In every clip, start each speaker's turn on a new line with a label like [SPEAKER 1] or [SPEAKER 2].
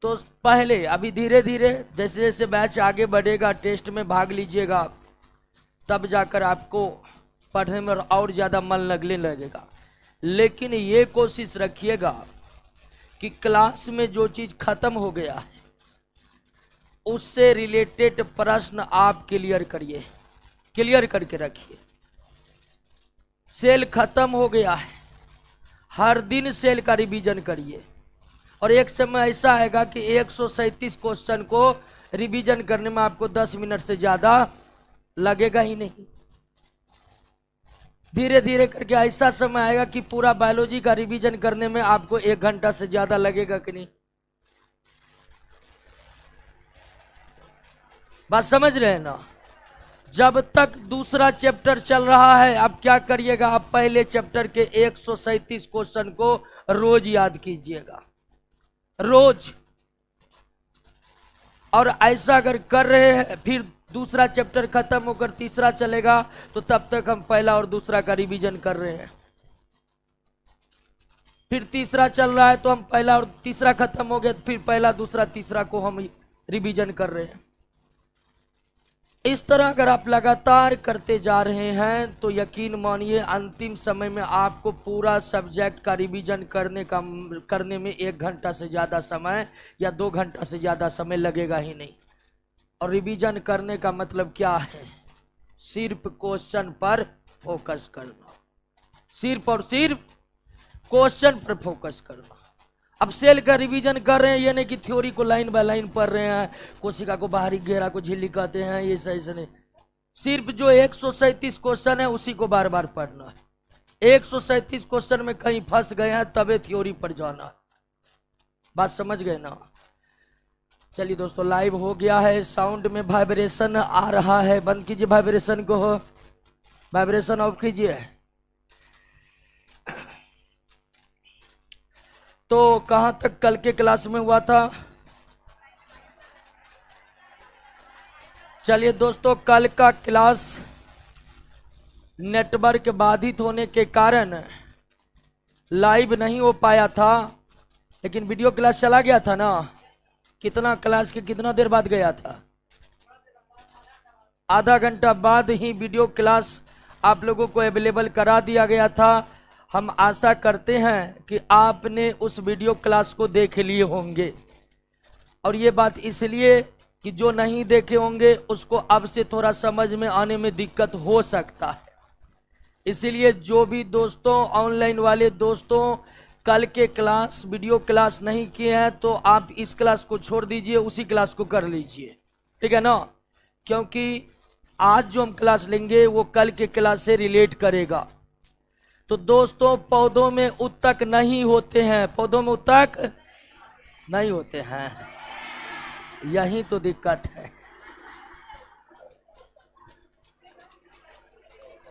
[SPEAKER 1] तो पहले अभी धीरे धीरे जैसे जैसे बैच आगे बढ़ेगा, टेस्ट में भाग लीजिएगा, तब जाकर आपको पढ़ने में और ज़्यादा मन लगने लगेगा। लेकिन ये कोशिश रखिएगा कि क्लास में जो चीज़ खत्म हो गया है उससे रिलेटेड प्रश्न आप क्लियर करिए, क्लियर करके रखिए। सेल खत्म हो गया है, हर दिन सेल का रिवीजन करिए। और एक समय ऐसा आएगा कि 137 क्वेश्चन को रिवीजन करने में आपको 10 मिनट से ज़्यादा लगेगा ही नहीं। धीरे धीरे करके ऐसा समय आएगा कि पूरा बायोलॉजी का रिवीजन करने में आपको 1 घंटा से ज़्यादा लगेगा कि नहीं। बात समझ रहे हैं ना। जब तक दूसरा चैप्टर चल रहा है, अब क्या करिएगा, आप पहले चैप्टर के 137 क्वेश्चन को रोज याद कीजिएगा, रोज। और ऐसा अगर कर रहे हैं, फिर दूसरा चैप्टर खत्म होकर तीसरा चलेगा, तो तब तक हम पहला और दूसरा का रिवीजन कर रहे हैं। फिर तीसरा चल रहा है तो हम पहला और तीसरा खत्म हो गया, तो फिर पहला दूसरा तीसरा को हम रिवीजन कर रहे हैं। इस तरह अगर आप लगातार करते जा रहे हैं तो यकीन मानिए अंतिम समय में आपको पूरा सब्जेक्ट का रिवीजन करने में 1 घंटा से ज़्यादा समय या 2 घंटा से ज़्यादा समय लगेगा ही नहीं। और रिवीजन करने का मतलब क्या है? सिर्फ क्वेश्चन पर फोकस करना, सिर्फ और सिर्फ क्वेश्चन पर फोकस करना। अब सेल का रिवीजन कर रहे हैं, ये नहीं कि थ्योरी को लाइन बाय लाइन पढ़ रहे हैं, कोशिका को बाहरी घेरा को झिल्ली कहते हैं, ये सही से नहीं। सिर्फ जो 137 क्वेश्चन है उसी को बार बार पढ़ना है। 137 क्वेश्चन में कहीं फंस गए हैं तबे थ्योरी पर जाना है। बात समझ गए ना। चलिए दोस्तों, लाइव हो गया है, साउंड में वाइब्रेशन आ रहा है, बंद कीजिए वाइब्रेशन को, वाइब्रेशन ऑफ कीजिए। तो कहां तक कल के क्लास में हुआ था? चलिए दोस्तों, कल का क्लास नेटवर्क बाधित होने के कारण लाइव नहीं हो पाया था, लेकिन वीडियो क्लास चला गया था ना। कितना क्लास के कितना देर बाद गया था? आधा घंटा बाद ही वीडियो क्लास आप लोगों को अवेलेबल करा दिया गया था। हम आशा करते हैं कि आपने उस वीडियो क्लास को देख लिए होंगे, और ये बात इसलिए कि जो नहीं देखे होंगे उसको अब से थोड़ा समझ में आने में दिक्कत हो सकता है। इसलिए जो भी दोस्तों, ऑनलाइन वाले दोस्तों, कल के क्लास वीडियो क्लास नहीं किए हैं तो आप इस क्लास को छोड़ दीजिए, उसी क्लास को कर लीजिए, ठीक है ना। क्योंकि आज जो हम क्लास लेंगे वो कल के क्लास से रिलेट करेगा। तो दोस्तों, पौधों में उत्तक नहीं होते हैं, पौधों में उत्तक नहीं होते हैं, यही तो दिक्कत है।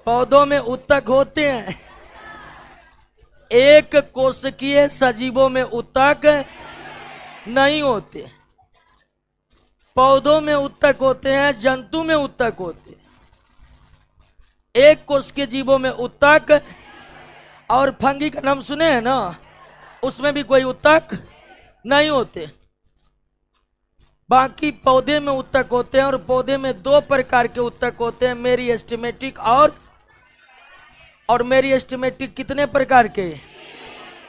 [SPEAKER 1] पौधों में उत्तक होते हैं, एक कोशिकीय सजीवों में उत्तक नहीं होते। पौधों में उत्तक होते हैं, जंतु में उत्तक होते हैं। एक कोशिकीय जीवों में उत्तक, और फंगी का नाम सुने हैं ना, उसमें भी कोई उत्तक नहीं होते। बाकी पौधे में उत्तक होते हैं, और पौधे में 2 प्रकार के उत्तक होते हैं, मेरिस्टेमेटिक और मेरिस्टेमेटिक कितने प्रकार के?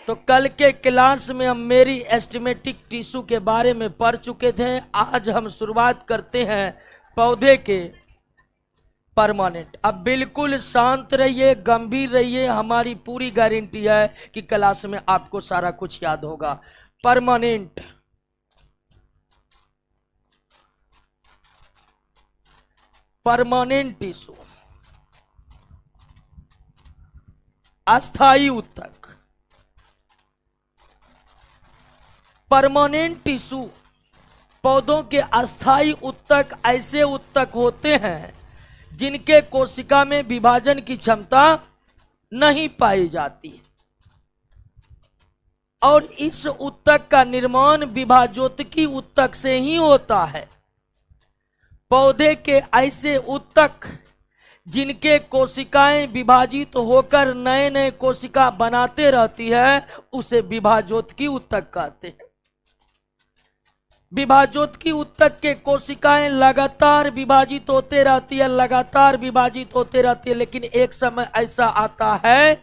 [SPEAKER 1] तो कल के क्लास में हम मेरिस्टेमेटिक टिश्यू के बारे में पढ़ चुके थे। आज हम शुरुआत करते हैं पौधे के परमानेंट। अब बिल्कुल शांत रहिए, गंभीर रहिए, हमारी पूरी गारंटी है कि क्लास में आपको सारा कुछ याद होगा। परमानेंट, परमानेंट टिश्यू, अस्थायी उत्तक। परमानेंट टिश्यू, पौधों के अस्थायी उत्तक ऐसे उत्तक होते हैं जिनके कोशिका में विभाजन की क्षमता नहीं पाई जाती, और इस उत्तक का निर्माण विभाजोत्तकी उत्तक से ही होता है। पौधे के ऐसे उत्तक जिनके कोशिकाएं विभाजित होकर नए नए कोशिका बनाते रहती है, उसे विभाजोत्तकी उत्तक कहते हैं। विभाजोत्की ऊतक के कोशिकाएं लगातार विभाजित होते रहती है, लगातार विभाजित होते रहती है, लेकिन एक समय ऐसा आता है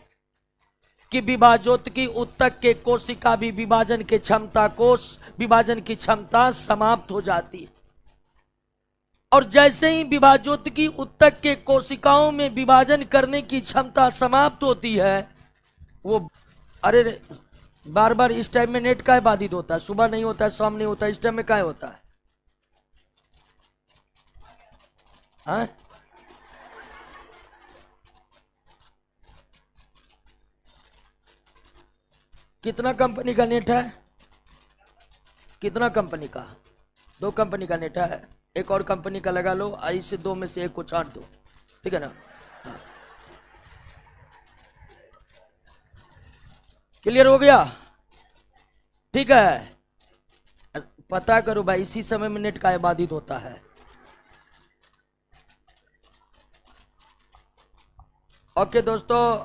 [SPEAKER 1] कि विभाजोत्की ऊतक के कोशिका भी विभाजन की क्षमता समाप्त हो जाती है। और जैसे ही विभाजोत्की ऊतक के कोशिकाओं में विभाजन करने की क्षमता समाप्त होती है, वो अरे बार बार इस टाइम में नेट काहे बाधित होता है? सुबह नहीं होता है, शाम नहीं होता है, इस टाइम में काहे होता है? हाँ? कितना कंपनी का नेट है? कितना कंपनी का? 2 कंपनी का नेट है, एक और कंपनी का लगा लो, इसे 2 में से एक को छांट दो, ठीक है ना? हाँ। क्लियर हो गया? ठीक है, पता करो भाई इसी समय में नेट का बाधित होता है। ओके दोस्तों,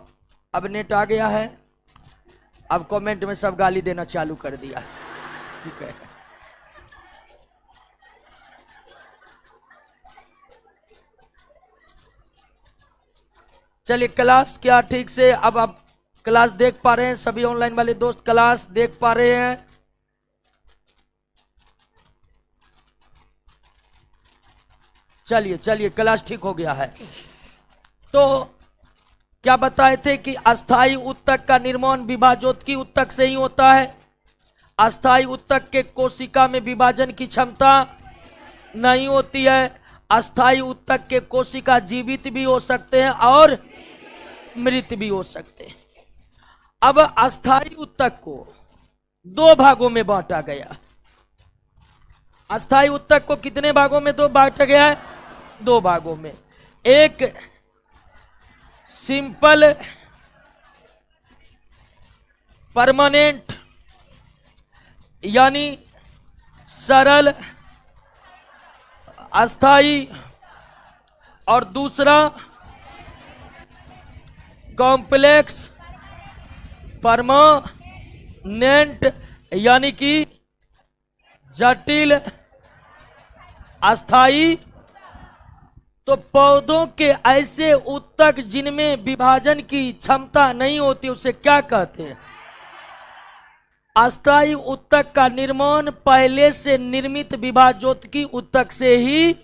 [SPEAKER 1] अब नेट आ गया है, अब कमेंट में सब गाली देना चालू कर दिया, ठीक है। चलिए, क्लास क्या ठीक से अब आप क्लास देख पा रहे हैं? सभी ऑनलाइन वाले दोस्त क्लास देख पा रहे हैं? चलिए चलिए, क्लास ठीक हो गया है। तो क्या बताए थे कि अस्थायी ऊतक का निर्माण विभाजोत्की ऊतक से ही होता है। अस्थायी ऊतक के कोशिका में विभाजन की क्षमता नहीं होती है। अस्थायी ऊतक के कोशिका जीवित भी हो सकते हैं और मृत भी हो सकते हैं। अब अस्थायी ऊतक को 2 भागों में बांटा गया। अस्थायी ऊतक को कितने भागों में बांटा गया है? 2 भागों में। एक सिंपल परमानेंट यानी सरल अस्थाई, और दूसरा कॉम्प्लेक्स परमानेंट यानी कि जटिल अस्थाई। तो पौधों के ऐसे ऊतक जिनमें विभाजन की क्षमता नहीं होती उसे क्या कहते हैं? अस्थायी ऊतक का निर्माण पहले से निर्मित विभाजोत्की ऊतक से ही,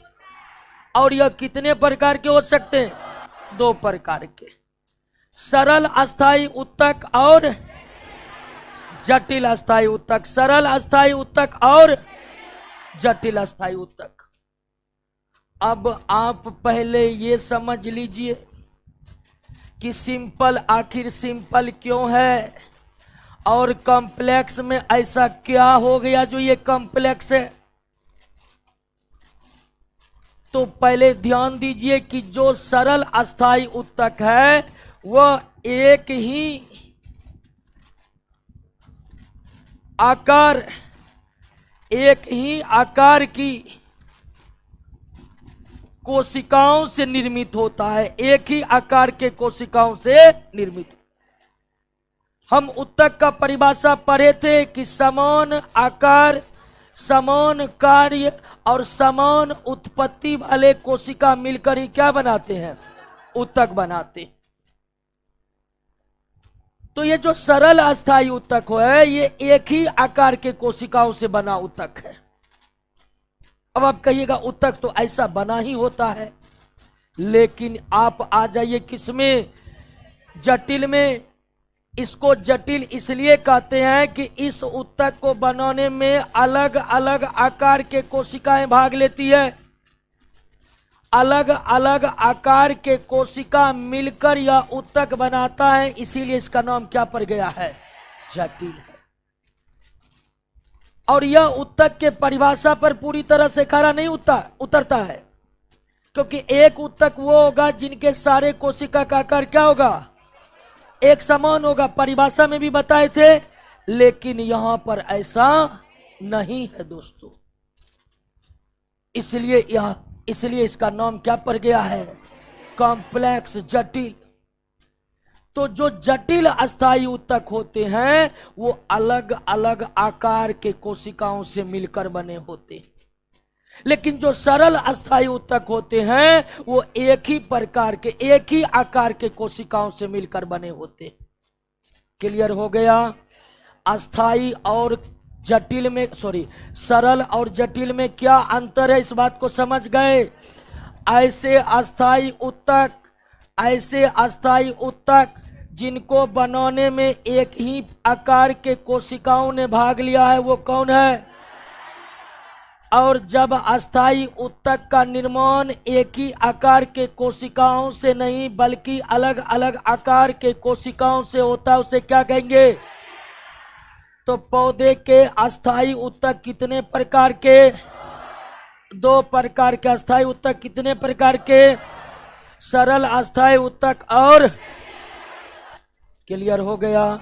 [SPEAKER 1] और यह कितने प्रकार के हो सकते हैं? 2 प्रकार के, सरल अस्थायी ऊतक और जटिल अस्थायी ऊतक। सरल अस्थायी ऊतक और जटिल अस्थायी ऊतक। अब आप पहले ये समझ लीजिए कि सिंपल आखिर सिंपल क्यों है और कॉम्प्लेक्स में ऐसा क्या हो गया जो ये कॉम्प्लेक्स है। तो पहले ध्यान दीजिए कि जो सरल अस्थायी ऊतक है वह एक ही आकार की कोशिकाओं से निर्मित होता है। एक ही आकार के कोशिकाओं से निर्मित। हम ऊतक का परिभाषा पढ़े थे कि समान आकार, समान कार्य और समान उत्पत्ति वाले कोशिका मिलकर ही क्या बनाते हैं? ऊतक बनाते। तो ये जो सरल अस्थायी ऊतक है ये एक ही आकार के कोशिकाओं से बना ऊतक है। अब आप कहिएगा ऊतक तो ऐसा बना ही होता है, लेकिन आप आ जाइए किसमें? जटिल में। इसको जटिल इसलिए कहते हैं कि इस ऊतक को बनाने में अलग अलग आकार के कोशिकाएं भाग लेती है। अलग अलग आकार के कोशिका मिलकर यह ऊतक बनाता है, इसीलिए इसका नाम क्या पड़ गया है? जटिल है। और यह ऊतक के परिभाषा पर पूरी तरह से खरा नहीं उतरता है, क्योंकि एक ऊतक वो होगा जिनके सारे कोशिका का आकार क्या होगा? एक समान होगा। परिभाषा में भी बताए थे, लेकिन यहां पर ऐसा नहीं है दोस्तों। इसलिए इसका नाम क्या पड़ गया है? कॉम्प्लेक्स, जटिल। तो जो जटिल अस्थायी ऊतक होते हैं वो अलग अलग आकार के कोशिकाओं से मिलकर बने होते हैं, लेकिन जो सरल अस्थायी ऊतक होते हैं वो एक ही प्रकार के, एक ही आकार के कोशिकाओं से मिलकर बने होते हैं। क्लियर हो गया? अस्थायी और जटिल में, सॉरी, सरल और जटिल में क्या अंतर है, इस बात को समझ गए? ऐसे अस्थायी ऊतक जिनको बनाने में एक ही आकार के कोशिकाओं ने भाग लिया है वो कौन है? और जब अस्थायी ऊतक का निर्माण एक ही आकार के कोशिकाओं से नहीं बल्कि अलग अलग आकार के कोशिकाओं से होता है उसे क्या कहेंगे? तो पौधे के अस्थायी ऊतक कितने प्रकार के? 2 प्रकार के अस्थायी ऊतक। कितने प्रकार के? सरल अस्थायी ऊतक और। क्लियर हो गया?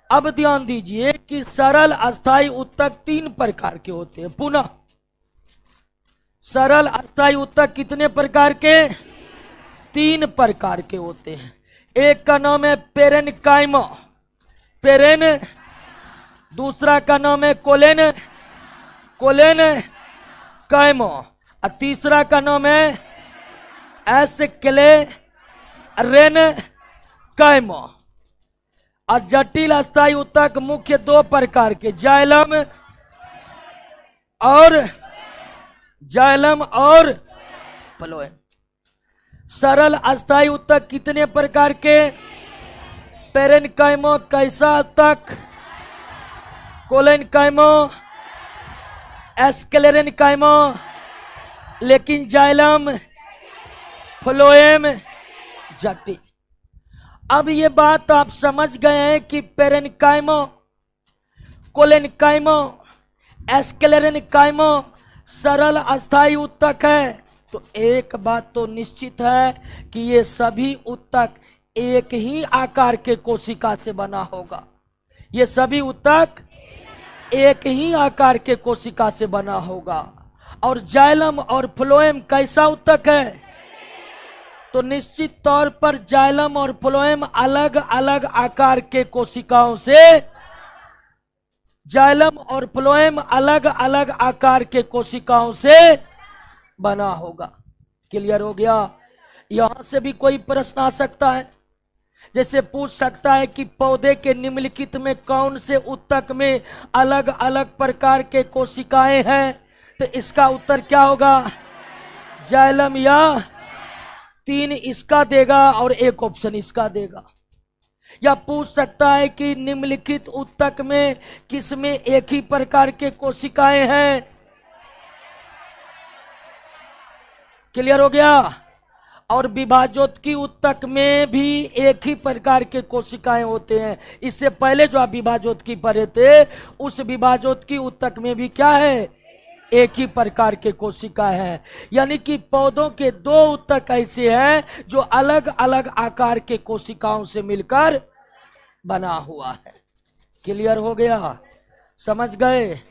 [SPEAKER 1] अब ध्यान दीजिए कि सरल अस्थायी ऊतक 3 प्रकार के होते हैं। पुनः सरल अस्थायी ऊतक कितने प्रकार के? 3 प्रकार के होते हैं। एक का नाम है पेरेनकाइमा, पेरेन। दूसरा का नाम है कोलेन काइमा, और तीसरा का नाम है एस्क्लेरेन काइमा। और जटिल अस्थायी ऊतक मुख्य 2 प्रकार के, जाइलम और फ्लोएम। सरल अस्थायी ऊतक कितने प्रकार के? पेरेनकाइमा कैसा ऊतक, कोलेनकाइमा, एस्क्लेरेनकाइमा, लेकिन जाइलम, फ्लोएम जटिल। अब ये बात आप समझ गए हैं कि पेरेनकाइमा, कोलेनकाइमा, एस्क्लेरेनकाइमा सरल अस्थायी ऊतक है। तो एक बात तो निश्चित है कि ये सभी ऊतक एक ही आकार के कोशिका से बना होगा। ये सभी ऊतक एक ही आकार के कोशिका से बना होगा। और जाइलम और फ्लोएम कैसा ऊतक है? तो निश्चित तौर पर जाइलम और फ्लोएम अलग अलग आकार के कोशिकाओं से, जाइलम और फ्लोएम अलग अलग आकार के कोशिकाओं से बना होगा। क्लियर हो गया? यहां से भी कोई प्रश्न आ सकता है, जैसे पूछ सकता है कि पौधे के निम्नलिखित में कौन से ऊतक में अलग अलग प्रकार के कोशिकाएं हैं? तो इसका उत्तर क्या होगा? जाइलम या 3 इसका देगा और 1 ऑप्शन इसका देगा। या पूछ सकता है कि निम्नलिखित ऊतक में किसमें एक ही प्रकार के कोशिकाएं हैं? क्लियर हो गया? और विभाजोत्की ऊतक में भी एक ही प्रकार के कोशिकाएं होते हैं। इससे पहले जो आप विभाजोत्की पढ़े थे उस विभाजोत्की ऊतक में भी क्या है? एक ही प्रकार के कोशिका है। यानी कि पौधों के 2 ऊतक ऐसे हैं जो अलग अलग आकार के कोशिकाओं से मिलकर बना हुआ है। क्लियर हो गया? समझ गए?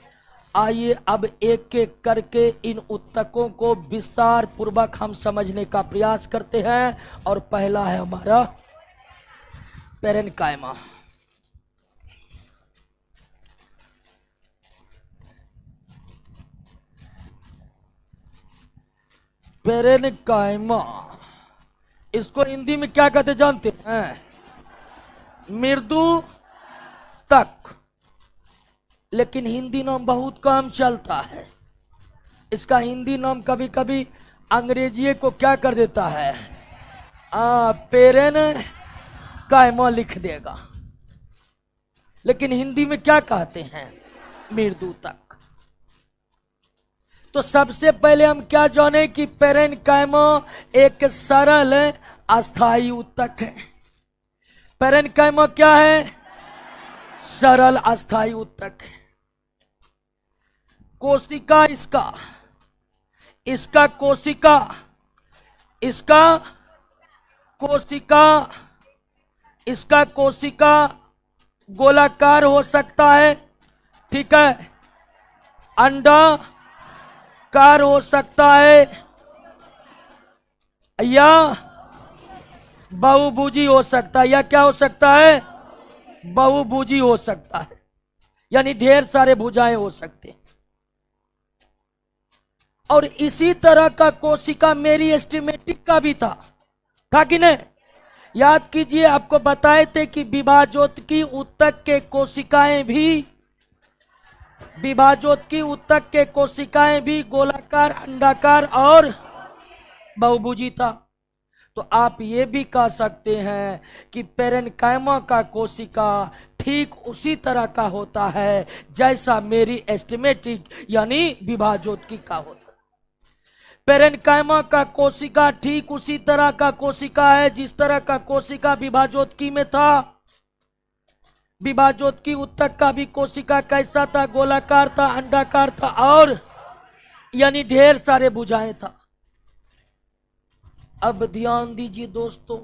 [SPEAKER 1] आइए अब एक एक करके इन ऊतकों को विस्तार पूर्वक हम समझने का प्रयास करते हैं। और पहला है हमारा पेरेनकाइमा। पेरेनकाइमा, इसको हिंदी में क्या कहते जानते हैं? मृदु तक। लेकिन हिंदी नाम बहुत कम चलता है। इसका हिंदी नाम कभी कभी अंग्रेजी को क्या कर देता है? पेरेनकाइमा लिख देगा। लेकिन हिंदी में क्या कहते हैं? मृदु तक। तो सबसे पहले हम क्या जाने कि पेरेनकाइमा एक सरल अस्थायी ऊतक है। पेरेनकाइमा क्या है? सरल अस्थायी ऊतक है। कोशिका इसका कोशिका गोलाकार हो सकता है, ठीक है, अंडाकार हो सकता है, या बहुभुजी हो सकता है, या क्या हो सकता है? बहुभुजी हो सकता है, यानी ढेर सारे भुजाएं हो सकते हैं। और इसी तरह का कोशिका मेरी एस्टिमेटिक का भी था कि नहीं? याद कीजिए, आपको बताए थे कि विभाजोत्की ऊतक के कोशिकाएं भी, विभाजोत्की ऊतक के कोशिकाएं भी गोलाकार, अंडाकार और बहुभुजी था। तो आप ये भी कह सकते हैं कि पेरेन्काइमा का कोशिका ठीक उसी तरह का होता है जैसा मेरी एस्टिमेटिक यानी विभाजोत्की का होता है। पेरेन्काइमा का कोशिका ठीक उसी तरह का कोशिका है जिस तरह का कोशिका विभाजोत्की में था। विभाजोत्की ऊतक का भी कोशिका कैसा था? गोलाकार था, अंडाकार था और यानी ढेर सारे भुजाएं था। अब ध्यान दीजिए दोस्तों,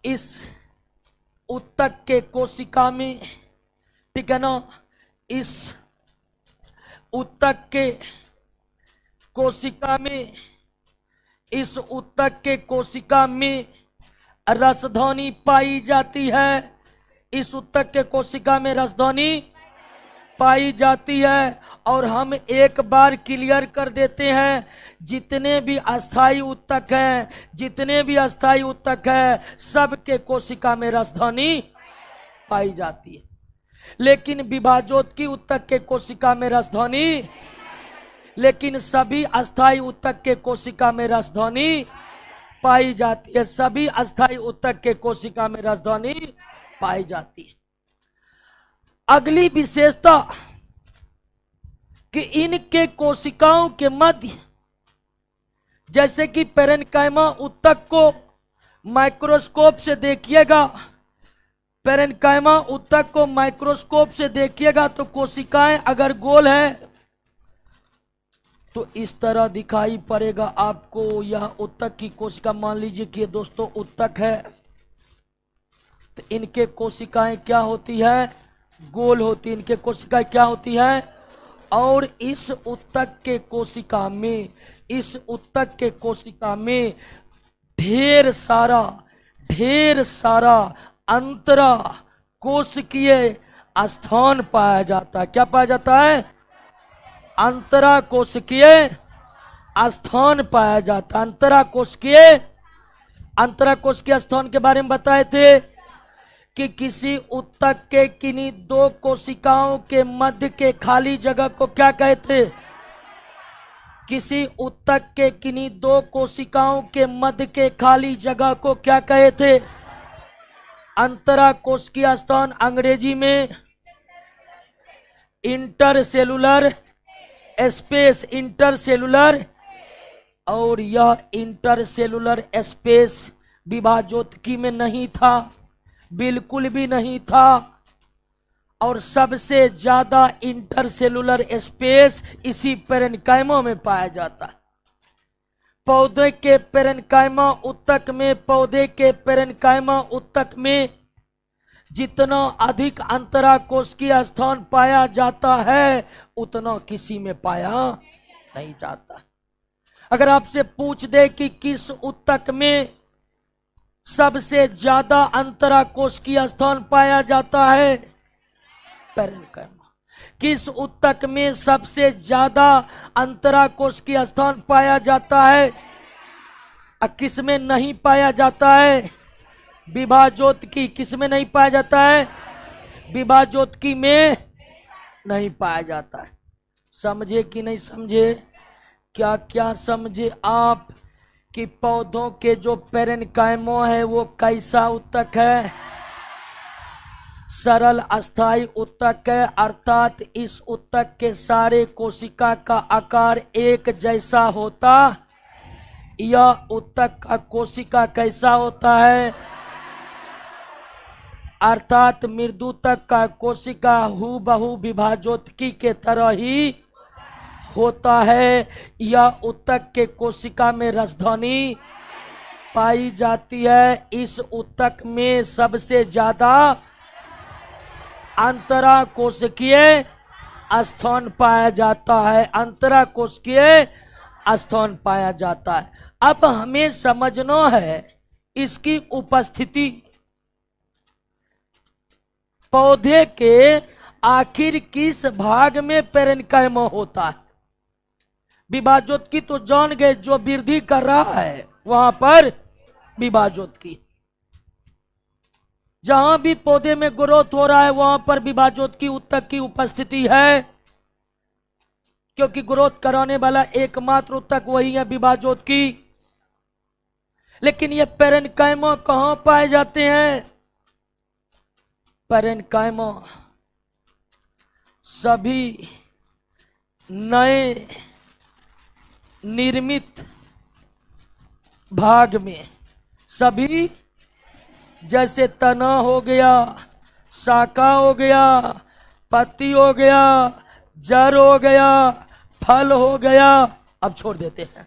[SPEAKER 1] इस ऊतक के कोशिका में, ठीक है ना, इस ऊतक के कोशिका में, इस ऊतक के कोशिका में रसध्वनि पाई जाती है। इस ऊतक के कोशिका में रसध्वनि पाई जाती है। और हम एक बार क्लियर कर देते हैं, जितने भी अस्थाई ऊतक हैं, जितने भी अस्थाई ऊतक हैं, सबके कोशिका में रसध्वनि पाई जाती है। लेकिन विभाजोत्की ऊतक के कोशिका में रसध्वनि, लेकिन सभी अस्थाई ऊतक के कोशिका में रसध्वनि पाई जाती है। सभी अस्थाई ऊतक के कोशिका में रसध्वनि पाई जाती है। अगली विशेषता कि इनके कोशिकाओं के मध्य, जैसे कि पेरेन्काइमा ऊतक को माइक्रोस्कोप से देखिएगा, पेरेन्काइमा ऊतक को माइक्रोस्कोप से देखिएगा तो कोशिकाएं अगर गोल है तो इस तरह दिखाई पड़ेगा आपको। यह ऊतक की कोशिका, मान लीजिए कि ये दोस्तों ऊतक है, तो इनके कोशिकाएं क्या होती है? गोल होती है। इनके कोशिकाएं क्या होती है? और इस ऊतक के कोशिका में, इस ऊतक के कोशिका में ढेर सारा अंतरा कोशिकीय स्थान पाया जाता है। क्या पाया जाता है? अंतरा कोशिकीय स्थान पाया जाता है। अंतरा कोशिकीय स्थान के बारे में बताए थे कि किसी ऊतक के किन्हीं दो कोशिकाओं के मध्य के खाली जगह को क्या कहते? किसी ऊतक के किन्हीं दो कोशिकाओं के मध्य के खाली जगह को क्या कहते? अंतरा कोशिकीय स्थान। अंग्रेजी में इंटरसेलुलर स्पेस, इंटरसेलुलर। और यह इंटरसेलुलर स्पेस विभाजोत्की में नहीं था, बिल्कुल भी नहीं था। और सबसे ज्यादा इंटरसेलुलर स्पेस इसी पेरेन्काइमा में पाया जाता है। पौधे के पेरेन्काइमा ऊतक में, पौधे के पेरेन्काइमा ऊतक में जितना अधिक अंतरा कोशिकीय स्थान पाया जाता है उतना किसी में पाया नहीं जाता। अगर आपसे पूछ दे कि किस ऊतक में सबसे ज्यादा अंतरा कोशिकीय स्थान पाया जाता है? पेरेन्काइमा। किस ऊतक में सबसे ज्यादा अंतरा कोशिकीय स्थान पाया जाता है? किस में नहीं पाया जाता है? विभाजोत्की। किस में नहीं पाया जाता है? विभाजोत्की में नहीं पाया जाता है। समझे कि नहीं समझे? क्या क्या समझे आप कि पौधों के जो पेरेन्काइमा है वो कैसा ऊतक है? सरल अस्थाई ऊतक है, अर्थात इस ऊतक के सारे कोशिका का आकार एक जैसा होता। यह ऊतक का कोशिका कैसा होता है? अर्थात मृदुतक का कोशिका हूबहू विभाजोत्की के तरह ही होता है। यह ऊतक के कोशिका में रसध्वनि पाई जाती है। इस ऊतक में सबसे ज्यादा अंतरा कोशिकीय स्थान पाया जाता है। अंतरा कोशिकीय स्थान पाया जाता है। अब हमें समझना है इसकी उपस्थिति पौधे के आखिर किस भाग में पेरेन्काइमा होता है? विभाजोत्की तो जान गए, जो वृद्धि कर रहा है वहां पर विभाजोत्की। जहां भी पौधे में ग्रोथ हो रहा है वहां पर विभाजोत्की ऊतक की उपस्थिति है, क्योंकि ग्रोथ कराने वाला एकमात्र ऊतक वही है विभाजोत्की। लेकिन ये पेरेन्काइमा कहां पाए जाते हैं? पेरेन्काइमा सभी नए निर्मित भाग में, सभी जैसे तना हो गया, शाखा हो गया, पत्ती हो गया, जड़ हो गया, फल हो गया। अब छोड़ देते हैं।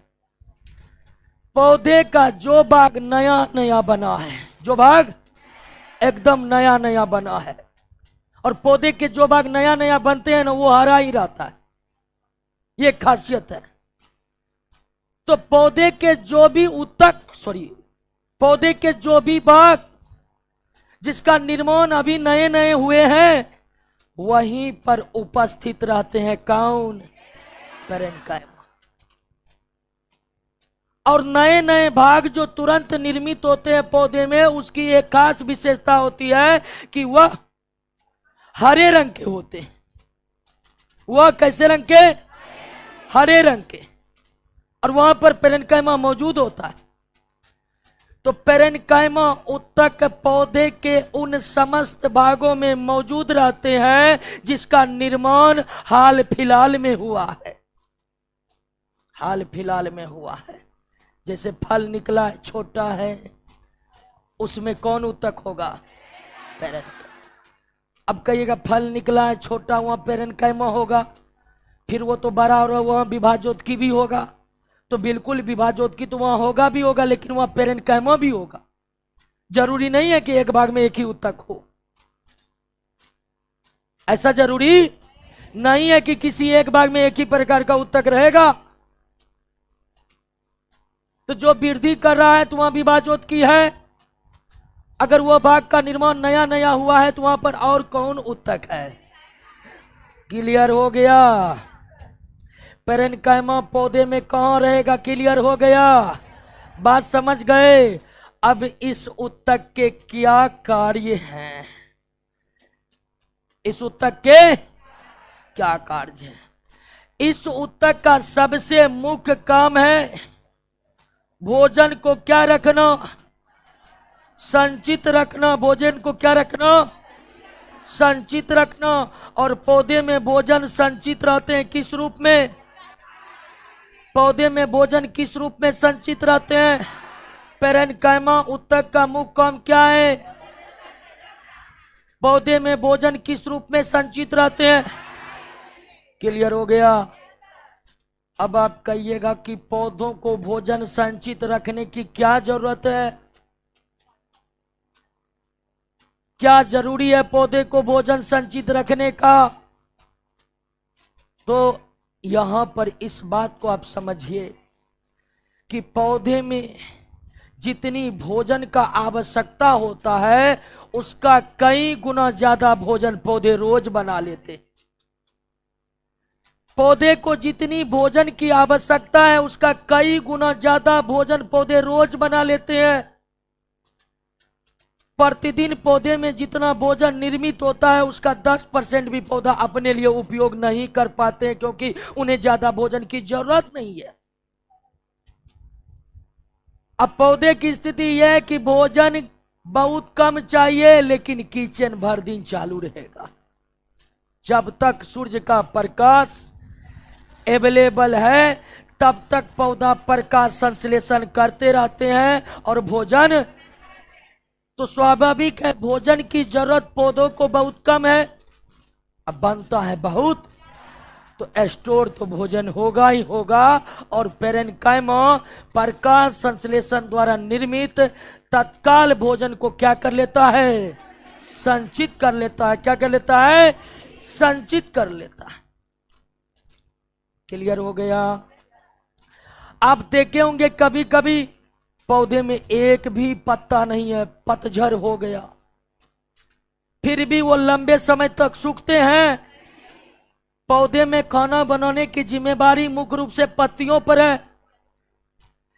[SPEAKER 1] पौधे का जो भाग नया नया बना है, जो भाग एकदम नया नया बना है, और पौधे के जो भाग नया नया बनते हैं ना, वो हरा ही रहता है। ये खासियत है। तो पौधे के जो भी पौधे के जो भी भाग जिसका निर्माण अभी नए नए हुए हैं, वहीं पर उपस्थित रहते हैं कौन? पेरेन्काइमा। और नए नए भाग जो तुरंत निर्मित होते हैं पौधे में, उसकी एक खास विशेषता होती है कि वह हरे रंग के होते हैं। वह कैसे रंग के? हरे रंग के। और वहां पर पेरेन्काइमा मौजूद होता है। तो पेरेन्काइमा ऊतक पौधे के उन समस्त भागों में मौजूद रहते हैं जिसका निर्माण हाल फिलहाल में हुआ है। हाल फिलहाल में हुआ है। जैसे फल निकला है, छोटा है, उसमें कौन ऊतक होगा? पेरेन्काइमा। अब कहिएगा फल निकला है छोटा, वहां पेरेन्काइमा होगा, फिर वो तो बड़ा और वहां विभाजोत्की भी होगा। तो बिल्कुल विभाजोत्की तो वहां होगा भी होगा, लेकिन वहां पेरेन्काइमा भी होगा। जरूरी नहीं है कि एक भाग में एक ही ऊतक हो। ऐसा जरूरी नहीं है कि किसी एक भाग में एक ही प्रकार का ऊतक रहेगा। तो जो वृद्धि कर रहा है तो वहां विभाजोत्की है। अगर वह भाग का निर्माण नया नया हुआ है तो वहां पर और कौन ऊतक है? क्लियर हो गया? पेरेन्काइमा पौधे में कहां रहेगा? क्लियर हो गया? बात समझ गए? अब इस ऊतक के क्या कार्य हैं? इस ऊतक के क्या कार्य हैं? इस ऊतक का सबसे मुख्य काम है भोजन को क्या रखना? संचित रखना। भोजन को क्या रखना? संचित रखना। और पौधे में भोजन संचित रहते हैं किस रूप में? पौधे में भोजन किस रूप में संचित रहते हैं? पेरेन्काइमा ऊतक का मुख्य काम क्या है? पौधे में भोजन किस रूप में संचित रहते हैं? क्लियर हो गया? अब आप कहिएगा कि पौधों को भोजन संचित रखने की क्या जरूरत है? क्या जरूरी है पौधे को भोजन संचित रखने का? तो यहां पर इस बात को आप समझिए कि पौधे में जितनी भोजन का आवश्यकता होता है उसका कई गुना ज्यादा भोजन पौधे रोज बना लेते। पौधे को जितनी भोजन की आवश्यकता है उसका कई गुना ज्यादा भोजन पौधे रोज बना लेते हैं। प्रतिदिन पौधे में जितना भोजन निर्मित होता है उसका 10% भी पौधा अपने लिए उपयोग नहीं कर पाते, क्योंकि उन्हें ज्यादा भोजन की जरूरत नहीं है। अब पौधे की स्थिति यह है कि भोजन बहुत कम चाहिए, लेकिन किचन भर दिन चालू रहेगा। जब तक सूर्य का प्रकाश अवेलेबल है तब तक पौधा प्रकाश संश्लेषण करते रहते हैं और भोजन, तो स्वाभाविक है भोजन की जरूरत पौधों को बहुत कम है। अब बनता है बहुत तो स्टोर तो भोजन होगा ही होगा। और पेरेन्काइमा प्रकाश संश्लेषण द्वारा निर्मित तत्काल भोजन को क्या कर लेता है? संचित कर लेता है। क्या कर लेता है? संचित कर लेता है। क्लियर हो गया? आप देखे होंगे कभी कभी पौधे में एक भी पत्ता नहीं है, पतझड़ हो गया, फिर भी वो लंबे समय तक सूखते हैं। पौधे में खाना बनाने की जिम्मेदारी मुख्य रूप से पत्तियों पर है,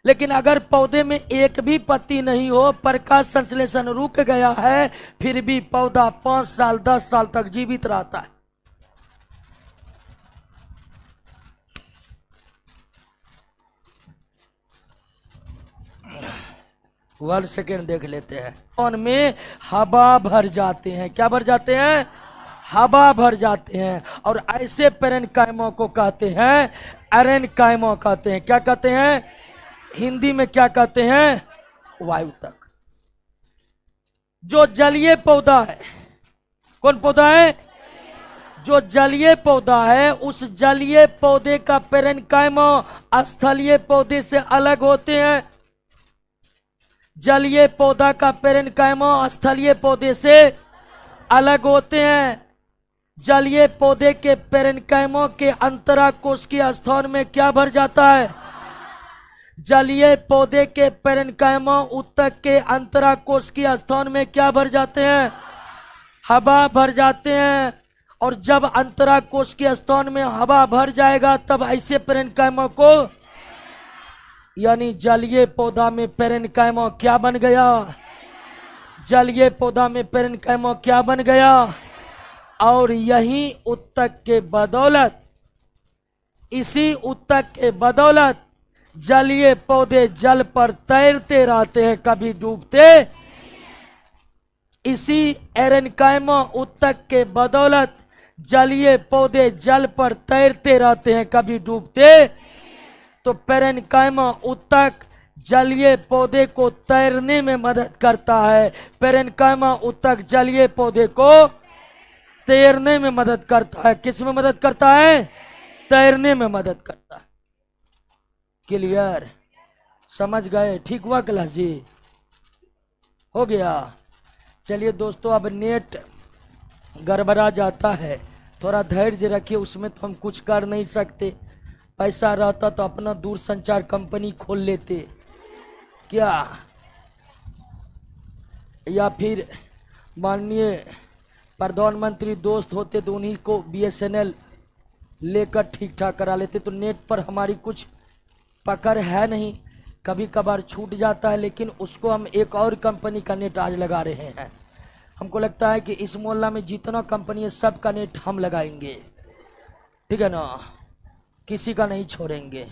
[SPEAKER 1] लेकिन अगर पौधे में एक भी पत्ती नहीं हो, प्रकाश संश्लेषण रुक गया है, फिर भी पौधा 5 साल 10 साल तक जीवित रहता है। 1 सेकेंड देख लेते हैं। उनमें हवा भर जाते हैं। क्या भर जाते हैं? हवा भर जाते हैं। और ऐसे पेरेनकाइमों को कहते हैं एरेनकाइमो कहते हैं। क्या कहते हैं? हिंदी में क्या कहते हैं? वायु तक। जो जलीय पौधा है, कौन पौधा है? जो जलीय पौधा है, उस जलीय पौधे का पेरेनकाइमो स्थलीय पौधे से अलग होते हैं। जलीय पौधा का पेरेनकाइमो स्थलीय पौधे से अलग होते हैं। जलीय पौधे के पेरेनकाइमो के अंतराकोशिकीय स्थान में क्या भर जाता है? जलीय पौधे के पेरेनकाइमो ऊतक के अंतराकोशिकीय स्थान में क्या भर जाते हैं? हवा भर जाते हैं। और जब अंतराकोशिकीय स्थान में हवा भर जाएगा, तब ऐसे पेरेनकाइमो को, यानी जलीय पौधा में पेरेनकाइमो क्या बन गया? जलीय पौधा में पेरेनकाइमो क्या बन गया? और यही ऊतक के बदौलत, इसी ऊतक के बदौलत जलीय पौधे जल पर तैरते रहते हैं, कभी डूबते। इसी एरेनकाइमो ऊतक के बदौलत जलीय पौधे जल पर तैरते रहते हैं, कभी डूबते। तो पेरेनकाइमो ऊतक जलीय पौधे को तैरने में मदद करता है। पेरेनकाइमो ऊतक जलीय पौधे को तैरने में मदद करता है। किस में मदद करता है? तैरने में मदद करता है। क्लियर? समझ गए? ठीक हुआ क्लास जी? हो गया? चलिए दोस्तों, अब नेट गड़बड़ा जाता है, थोड़ा धैर्य रखिए। उसमें तो हम कुछ कर नहीं सकते। पैसा रहता तो अपना दूर संचार कंपनी खोल लेते क्या, या फिर माननीय प्रधानमंत्री दोस्त होते तो उन्हीं को BSNL लेकर ठीक ठाक करा लेते। तो नेट पर हमारी कुछ पकड़ है नहीं, कभी कभार छूट जाता है, लेकिन उसको हम एक और कंपनी का नेट आज लगा रहे हैं। हमको लगता है कि इस मोहल्ला में जितना कंपनी है, सब का नेट हम लगाएंगे, ठीक है ना? किसी का नहीं छोड़ेंगे।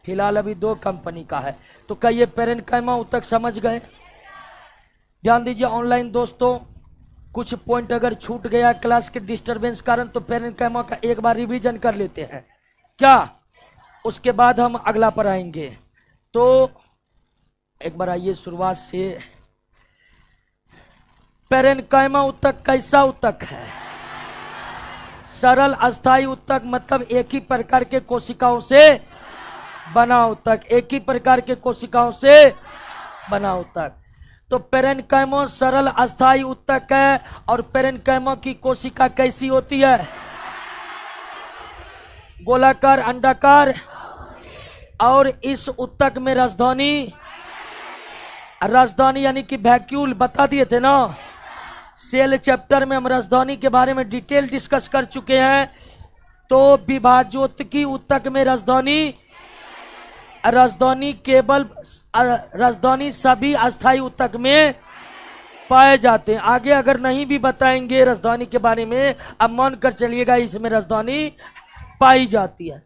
[SPEAKER 1] फिलहाल अभी 2 कंपनी का है। तो क्या ये पेरेनकाइमो ऊतक समझ गए? ध्यान दीजिए ऑनलाइन दोस्तों, कुछ पॉइंट अगर छूट गया क्लास के डिस्टरबेंस कारण, तो पेरेनकाइमो का एक बार रिवीजन कर लेते हैं क्या? उसके बाद हम अगला पर आएंगे। तो एक बार आइए शुरुआत से। पेरेनकाइमो ऊतक कैसा ऊतक है? सरल अस्थायी ऊतक, मतलब एक ही प्रकार के कोशिकाओं से बना ऊतक। एक ही प्रकार के कोशिकाओं से बना ऊतक। तो पेरेनकाइमो सरल अस्थायी ऊतक है। और पेरेनकाइमो की कोशिका कैसी होती है? गोलाकार, अंडाकार। और इस ऊतक में राजधानी, राजधानी यानी कि वैक्यूल बता दिए थे ना। सेल चैप्टर में हम राजधानी के बारे में डिटेल डिस्कस कर चुके हैं। तो विभाजोत्की ऊतक में राजधानी, राजधानी केवल, राजधानी सभी अस्थायी ऊतक में पाए जाते हैं। आगे अगर नहीं भी बताएंगे राजधानी के बारे में, अब मान कर चलिएगा इसमें राजधानी पाई जाती है।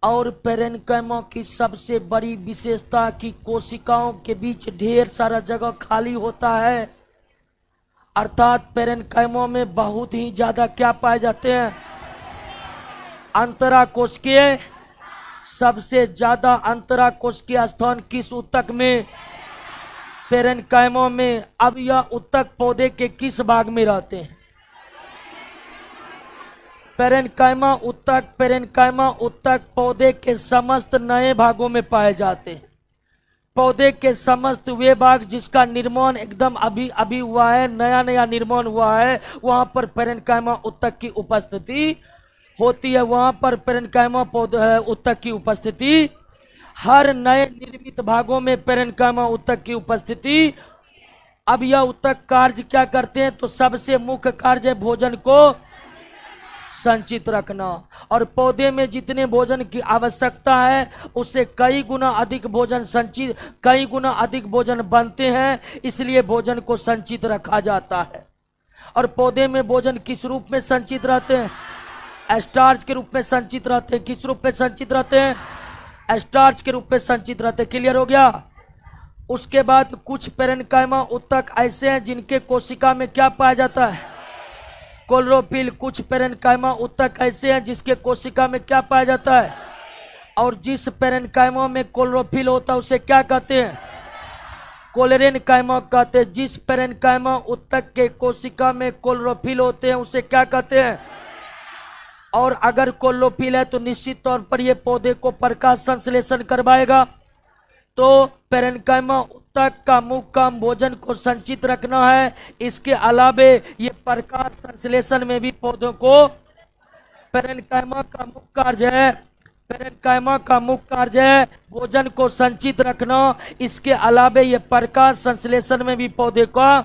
[SPEAKER 1] और पेरेनकाइमो की सबसे बड़ी विशेषता कि कोशिकाओं के बीच ढेर सारा जगह खाली होता है। अर्थात पेरेनकाइमो में बहुत ही ज्यादा क्या पाए जाते हैं? अंतराकोशिकीय। सबसे ज्यादा अंतराकोशिकीय स्थान किस ऊतक में? पेरेनकाइमो में। अब यह ऊतक पौधे के किस भाग में रहते हैं? पेरेनकाइमो ऊतक पौधे के समस्त नए भागों में पाए जाते हैं। पौधे के समस्त वे भाग जिसका निर्माण एकदम अभी अभी हुआ है, नया नया निर्माण हुआ है, वहां पर पेरेनकाइमो ऊतक की उपस्थिति होती है। वहां पर पेरेनकाइमो पौधे ऊतक की उपस्थिति हर नए निर्मित भागों में पेरेन्काइमा ऊतक की उपस्थिति। अब यह ऊतक कार्य क्या करते हैं, तो सबसे मुख्य कार्य है भोजन को संचित रखना, और पौधे में जितने भोजन की आवश्यकता है उससे कई गुना अधिक भोजन संचित, कई गुना अधिक भोजन बनते हैं, इसलिए भोजन को संचित रखा जाता है। और पौधे में भोजन किस रूप में संचित रहते हैं, स्टार्च के रूप में संचित रहते हैं। किस रूप में संचित रहते हैं, स्टार्च के रूप में संचित रहते हैं। क्लियर हो गया। उसके बाद कुछ पेरेन्काइमा ऊतक ऐसे हैं जिनके कोशिका में क्या पाया जाता है, क्लोरोफिल। कुछ पेरेन्काइमा ऊतक ऐसे हैं जिसके कोशिका में क्या पाया जाता है, और जिस पेरेन्काइमा में क्लोरोफिल होता है उसे क्या कहते हैं, क्लोरेन्काइमा कहते हैं। जिस पेरेन्काइमा ऊतक के कोशिका में क्लोरोफिल होते हैं उसे क्या कहते हैं, और अगर क्लोरोफिल है तो निश्चित तौर पर यह पौधे को प्रकाश संश्लेषण करवाएगा। तो पेरेन्काइमा ऊतक का मुख्य काम भोजन को संचित रखना है। इसके अलावे ये प्रकाश संश्लेषण में भी पौधों को पेरेन्काइमा का मुख्य कार्य है, पेरेन्काइमा का मुख्य कार्य है भोजन को संचित रखना। इसके अलावे ये प्रकाश संश्लेषण में भी पौधे का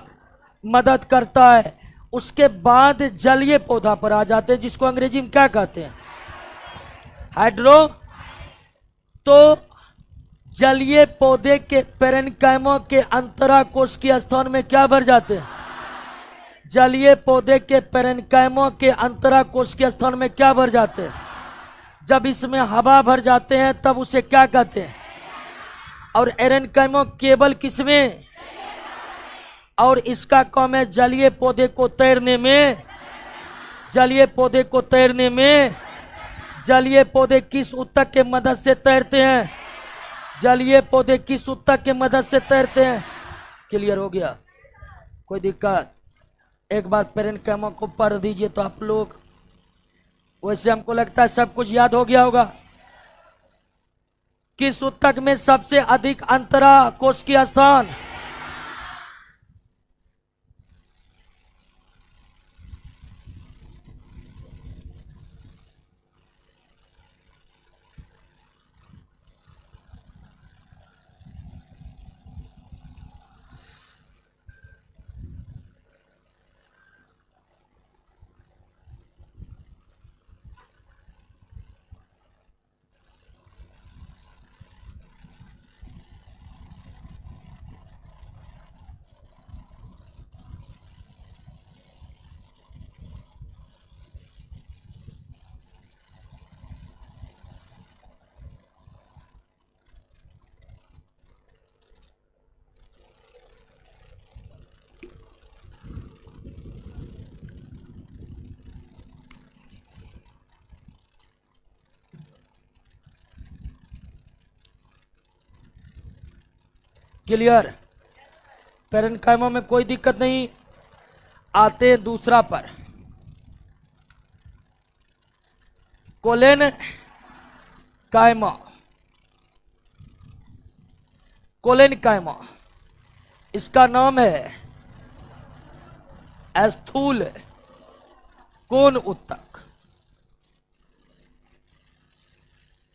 [SPEAKER 1] मदद करता है। उसके बाद जलीय पौधा पर आ जाते हैं जिसको अंग्रेजी में क्या कहते हैं, हाइड्रो। तो जलीय पौधे के पेरेन्काइमा के अंतराकोश के स्थान में क्या भर जाते हैं, जलीय पौधे के पेरेन्काइमा के अंतराकोश के स्थान में क्या भर जाते हैं, जब इसमें हवा भर जाते हैं तब उसे क्या कहते हैं। और एरेन्काइमा केवल किसमें, और इसका काम है जलीय पौधे को तैरने में, जलीय पौधे को तैरने में। जलीय पौधे किस ऊतक के मदद से तैरते हैं, जलीय पौधे किस ऊतक के मदद से तैरते हैं। क्लियर हो गया, कोई दिक्कत। एक बार पेरेन्काइमा को पढ़ दीजिए तो आप लोग, वैसे हमको लगता है सब कुछ याद हो गया होगा। किस ऊतक में सबसे अधिक अंतराकोश की स्थान, क्लियर। पेरेन्काइमा में कोई दिक्कत नहीं। आते दूसरा पर, कोलेनकाइमा। कोलेनकाइमा इसका नाम है स्थूल कोन ऊतक।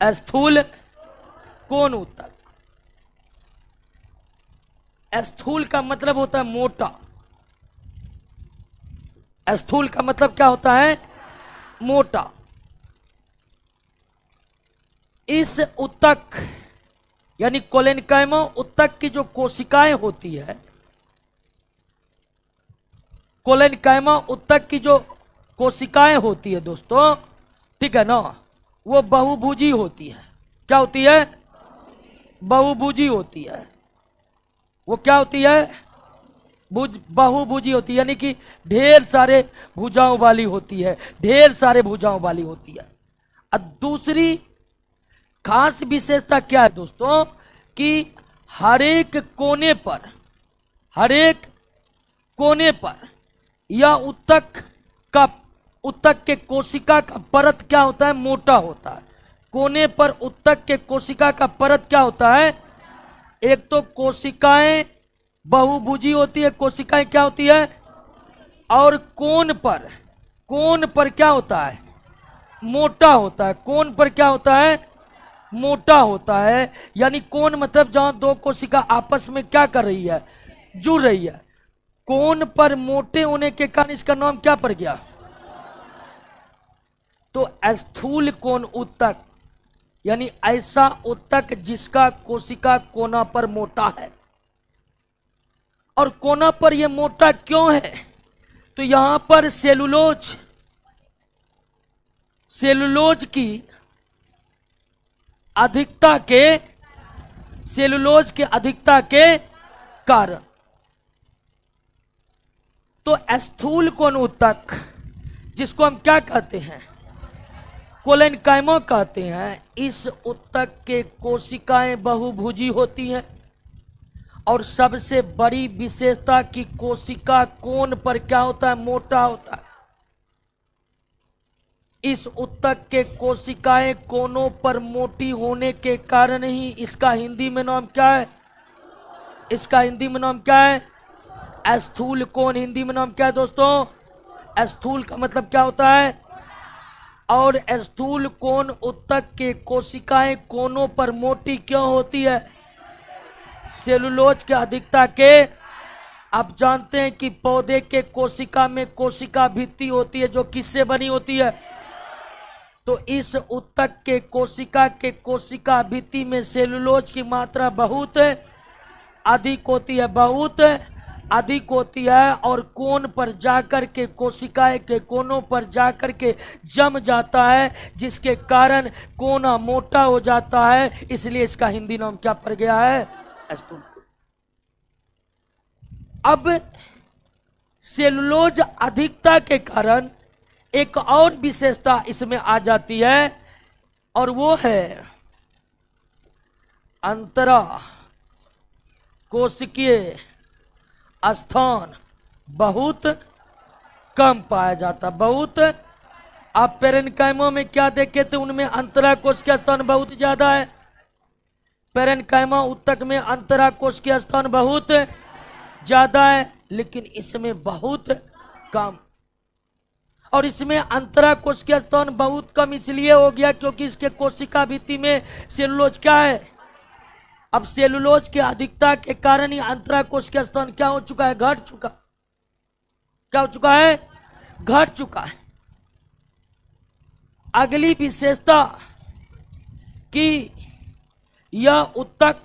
[SPEAKER 1] स्थूल कोन ऊतक, स्थूल का मतलब होता है मोटा। स्थूल का मतलब क्या होता है, मोटा। इस ऊतक यानी कोलेनकाइमा ऊतक की जो कोशिकाएं होती है, कोलेनकाइमा ऊतक की जो कोशिकाएं होती है दोस्तों, ठीक है ना, वो बहुभुजी होती है। क्या होती है, बहुभुजी होती है। वो क्या होती है, बहुभुजी होती है, यानी कि ढेर सारे भुजाओं वाली होती है, ढेर सारे भुजाओं वाली होती है। और दूसरी खास विशेषता क्या है दोस्तों, कि हरेक कोने पर, हरेक कोने पर यह ऊतक के कोशिका का परत क्या होता है, मोटा होता है। कोने पर ऊतक के कोशिका का परत क्या होता है, एक तो कोशिकाएं बहुभुजी होती है, कोशिकाएं क्या होती है, और कोन पर क्या होता है, मोटा होता है। कोन पर क्या होता है, मोटा होता है। यानी कोण मतलब जहां दो कोशिका आपस में क्या कर रही है, जुड़ रही है। कोण पर मोटे होने के कारण इसका नाम क्या पड़ गया? तो स्थूल कोण ऊतक, यानी ऐसा ऊतक जिसका कोशिका कोना पर मोटा है। और कोना पर यह मोटा क्यों है? तो यहां पर सेलुलोज की अधिकता के कारण। तो स्थूल कोण ऊतक जिसको हम क्या कहते हैं, कोलेनकाइमा कहते हैं, इस ऊतक के कोशिकाएं बहुभुजी होती हैं। और सबसे बड़ी विशेषता की कोशिका कोण पर क्या होता है, मोटा होता है। इस ऊतक के कोशिकाएं कोनों पर मोटी होने के कारण ही इसका हिंदी में नाम क्या है, स्थूल कोण। हिंदी में नाम क्या है दोस्तों? स्थूल का मतलब क्या होता है? और स्थूल कोण ऊतक के कोशिकाएं कोनों पर मोटी क्यों होती है? सेलुलोज के अधिकता के। आप जानते हैं कि पौधे के कोशिका में कोशिका भित्ति होती है जो किससे बनी होती है? तो इस ऊतक के कोशिका भित्ति में सेलुलोज की मात्रा बहुत अधिक होती है, और कोण पर जाकर के कोशिकाएं के कोनों पर जाकर के जम जाता है, जिसके कारण कोना मोटा हो जाता है। इसलिए इसका हिंदी नाम क्या पड़ गया है? स्थूल। अब सेलुलोज अधिकता के कारण एक और विशेषता इसमें आ जाती है, और वो है अंतरा कोशिकीय स्थान बहुत कम पाया जाता। बहुत, आप पेरेन्काइमा में क्या देखे थे, उनमें अंतरा कोशिकीय स्थान बहुत ज्यादा है। पेरेन्काइमा ऊतक में अंतरा कोशिकीय स्थान बहुत ज्यादा है, लेकिन इसमें बहुत कम। और इसमें अंतरा कोशिकीय स्थान बहुत कम इसलिए हो गया क्योंकि इसके कोशिका भित्ति में सेलुलोज क्या है। अब सेलुलोज की अधिकता के कारण ही अंतरा कोशिकीय स्थान क्या हो चुका है, घट चुका है। अगली विशेषता कि यह ऊतक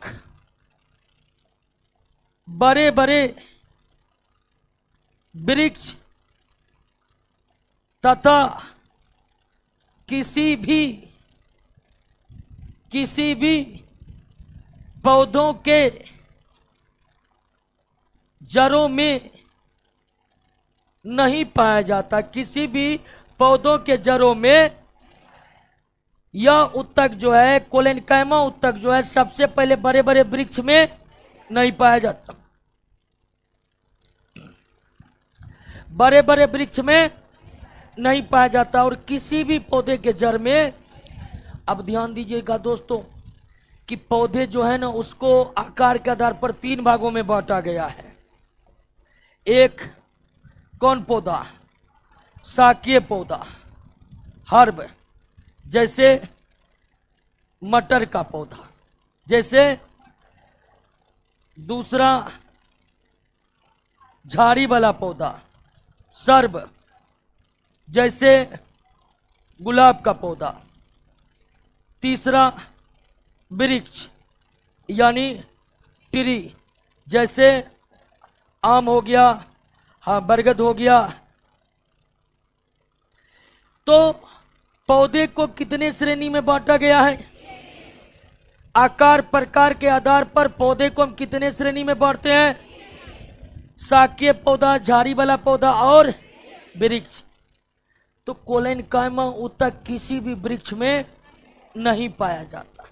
[SPEAKER 1] बड़े बड़े वृक्ष तथा किसी भी पौधों के जड़ों में नहीं पाया जाता। किसी भी पौधों के जड़ों में यह ऊतक जो है, कोलेनकाइमा ऊतक जो है, सबसे पहले बड़े बड़े वृक्ष में नहीं पाया जाता। बड़े बड़े वृक्ष में नहीं पाया जाता, और किसी भी पौधे के जड़ में। अब ध्यान दीजिएगा दोस्तों कि पौधे जो है ना, उसको आकार के आधार पर 3 भागों में बांटा गया है। एक कौन पौधा, शाकीय पौधा, हर्ब, जैसे मटर का पौधा। जैसे दूसरा झाड़ी वाला पौधा, सर्ब, जैसे गुलाब का पौधा। तीसरा वृक्ष यानी ट्री, जैसे आम हो गया, हाँ, बरगद हो गया। तो पौधे को कितने श्रेणी में बांटा गया है? आकार प्रकार के आधार पर पौधे को हम कितने श्रेणी में बांटते हैं? शाकीय पौधा, झाड़ी वाला पौधा और वृक्ष। तो कोलेनकाइमा ऊतक किसी भी वृक्ष में नहीं पाया जाता,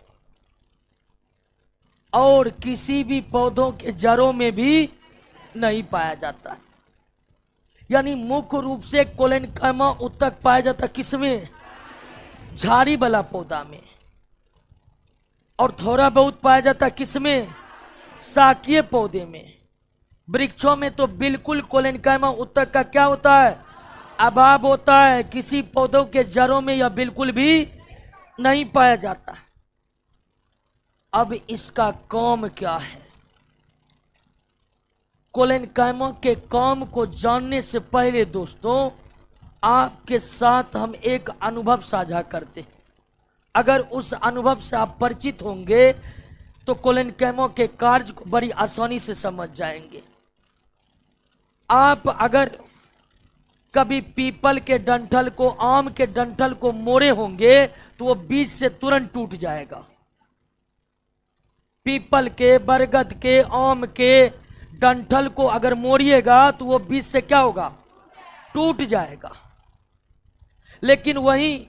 [SPEAKER 1] और किसी भी पौधों के जड़ों में भी नहीं पाया जाता। यानी मुख्य रूप से कोलेनकाइमा ऊतक पाया जाता किसमें? झाड़ी वाला पौधा में। और थोड़ा बहुत पाया जाता किसमें? शाकीय पौधे में। वृक्षों में तो बिल्कुल कोलेनकाइमा ऊतक का क्या होता है? अभाव होता है। किसी पौधों के जड़ों में यह बिल्कुल भी नहीं पाया जाता। अब इसका काम क्या है? कोलेनकाइमा के काम को जानने से पहले दोस्तों आपके साथ हम एक अनुभव साझा करते हैं। अगर उस अनुभव से आप परिचित होंगे तो कोलेनकाइमा के कार्य को बड़ी आसानी से समझ जाएंगे। आप अगर कभी पीपल के डंठल को, आम के डंठल को मोड़े होंगे तो वो बीज से तुरंत टूट जाएगा। पीपल के, बरगद के, आम के डंठल को अगर मोड़िएगा तो वो बीज से क्या होगा? टूट जाएगा। लेकिन वहीं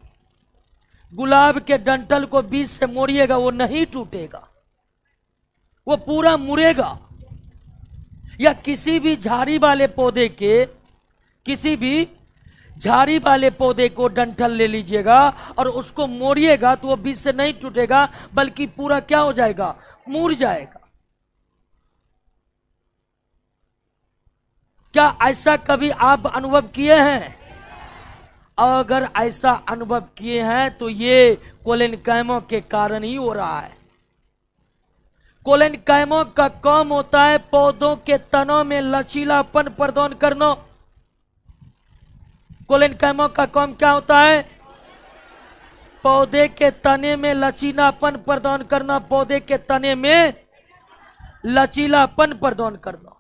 [SPEAKER 1] गुलाब के डंठल को बीज से मोड़िएगा वो नहीं टूटेगा, वो पूरा मुड़ेगा। या किसी भी झाड़ी वाले पौधे के, किसी भी झाड़ी वाले पौधे को डंठल ले लीजिएगा और उसको मोड़िएगा तो वो बीज से नहीं टूटेगा बल्कि पूरा क्या हो जाएगा? मुड़ जाएगा। क्या ऐसा कभी आप अनुभव किए हैं? अगर ऐसा अनुभव किए हैं तो ये कोलेनकाइमा के कारण ही हो रहा है। कोलेनकाइमा का काम होता है पौधों के तनों में लचीलापन प्रदान करना। कोलेनकाइमा का काम क्या होता है? पौधे के तने में लचीलापन प्रदान करना, पौधे के तने में लचीलापन प्रदान करना।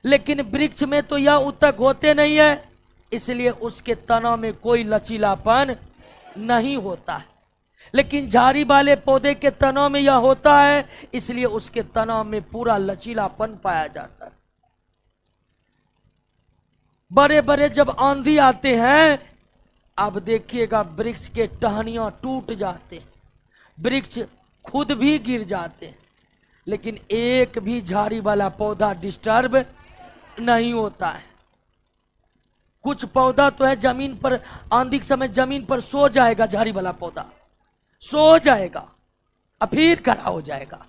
[SPEAKER 1] लेकिन वृक्ष में तो यह ऊतक होते नहीं है, इसलिए उसके तनों में कोई लचीलापन नहीं होता है। लेकिन झाड़ी वाले पौधे के तनों में यह होता है, इसलिए उसके तनों में पूरा लचीलापन पाया जाता है। बड़े बड़े जब आंधी आते हैं, अब देखिएगा वृक्ष के टहनियां टूट जाते हैं, वृक्ष खुद भी गिर जाते हैं, लेकिन एक भी झाड़ी वाला पौधा डिस्टर्ब नहीं होता है। कुछ पौधा तो है जमीन पर, आंधी के समय जमीन पर सो जाएगा, झाड़ी वाला पौधा सो जाएगा और फिर खड़ा हो जाएगा।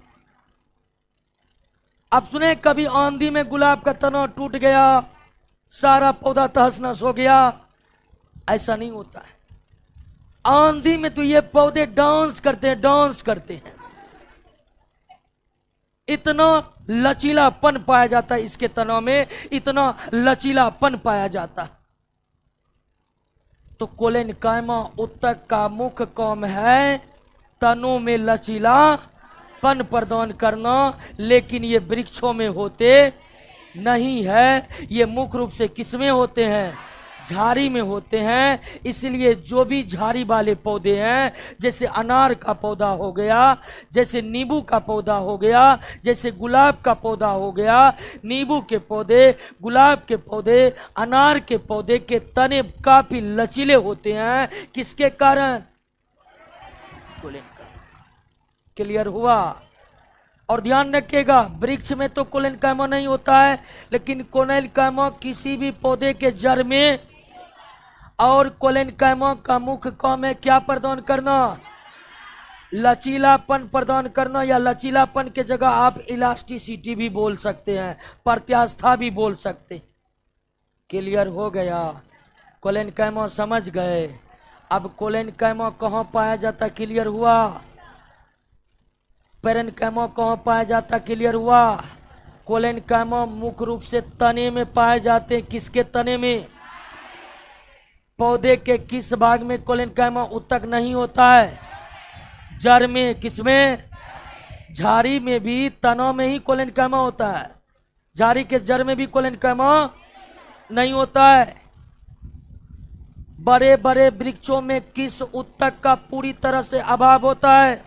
[SPEAKER 1] अब सुने कभी आंधी में गुलाब का तना टूट गया, सारा पौधा तहस नहस हो गया? ऐसा नहीं होता है। आंधी में तो ये पौधे डांस करते हैं, डांस करते हैं। इतना लचीलापन पाया जाता है इसके तनों में, इतना लचीलापन पाया जाता है। तो कोलेनकाइमा ऊतक का मुख्य काम है तनों में लचीलापन प्रदान करना, लेकिन ये वृक्षों में होते नहीं है। ये मुख्य रूप से किसमें होते हैं? झाड़ी में होते हैं। इसलिए जो भी झाड़ी वाले पौधे हैं, जैसे अनार का पौधा हो गया, जैसे नींबू का पौधा हो गया, जैसे गुलाब का पौधा हो गया, नींबू के पौधे, गुलाब के पौधे, अनार के पौधे के तने काफी लचीले होते हैं। किसके कारण? क्लियर हुआ? और ध्यान रखिएगा, वृक्ष में तो कोलेनकाइमा नहीं होता है, लेकिन कोलेनकाइमा किसी भी पौधे के जड़ में, और कोलेनकाइमा का मुख्य काम है क्या प्रदान करना? लचीलापन प्रदान करना, या लचीलापन के जगह आप इलास्टिसिटी भी बोल सकते हैं, प्रत्यास्था भी बोल सकते। क्लियर हो गया? कोलेनकाइमा समझ गए? अब कोलेनकाइमा कहाँ पाया जाता? क्लियर हुआ? पेरेनकाइमा कहाँ पाया जाता? क्लियर हुआ? कोलेनकाइमा मुख्य रूप से तने में पाए जाते हैं। किसके तने में? पौधे के किस भाग में कोलेनकाइमा ऊतक नहीं होता है? जड़ में। किसमें? झाड़ी में भी तनों में ही कोलेनकाइमा होता है, झाड़ी के जड़ में भी कोलेनकाइमा नहीं होता है। बड़े बड़े वृक्षों में किस ऊतक का पूरी तरह से अभाव होता है?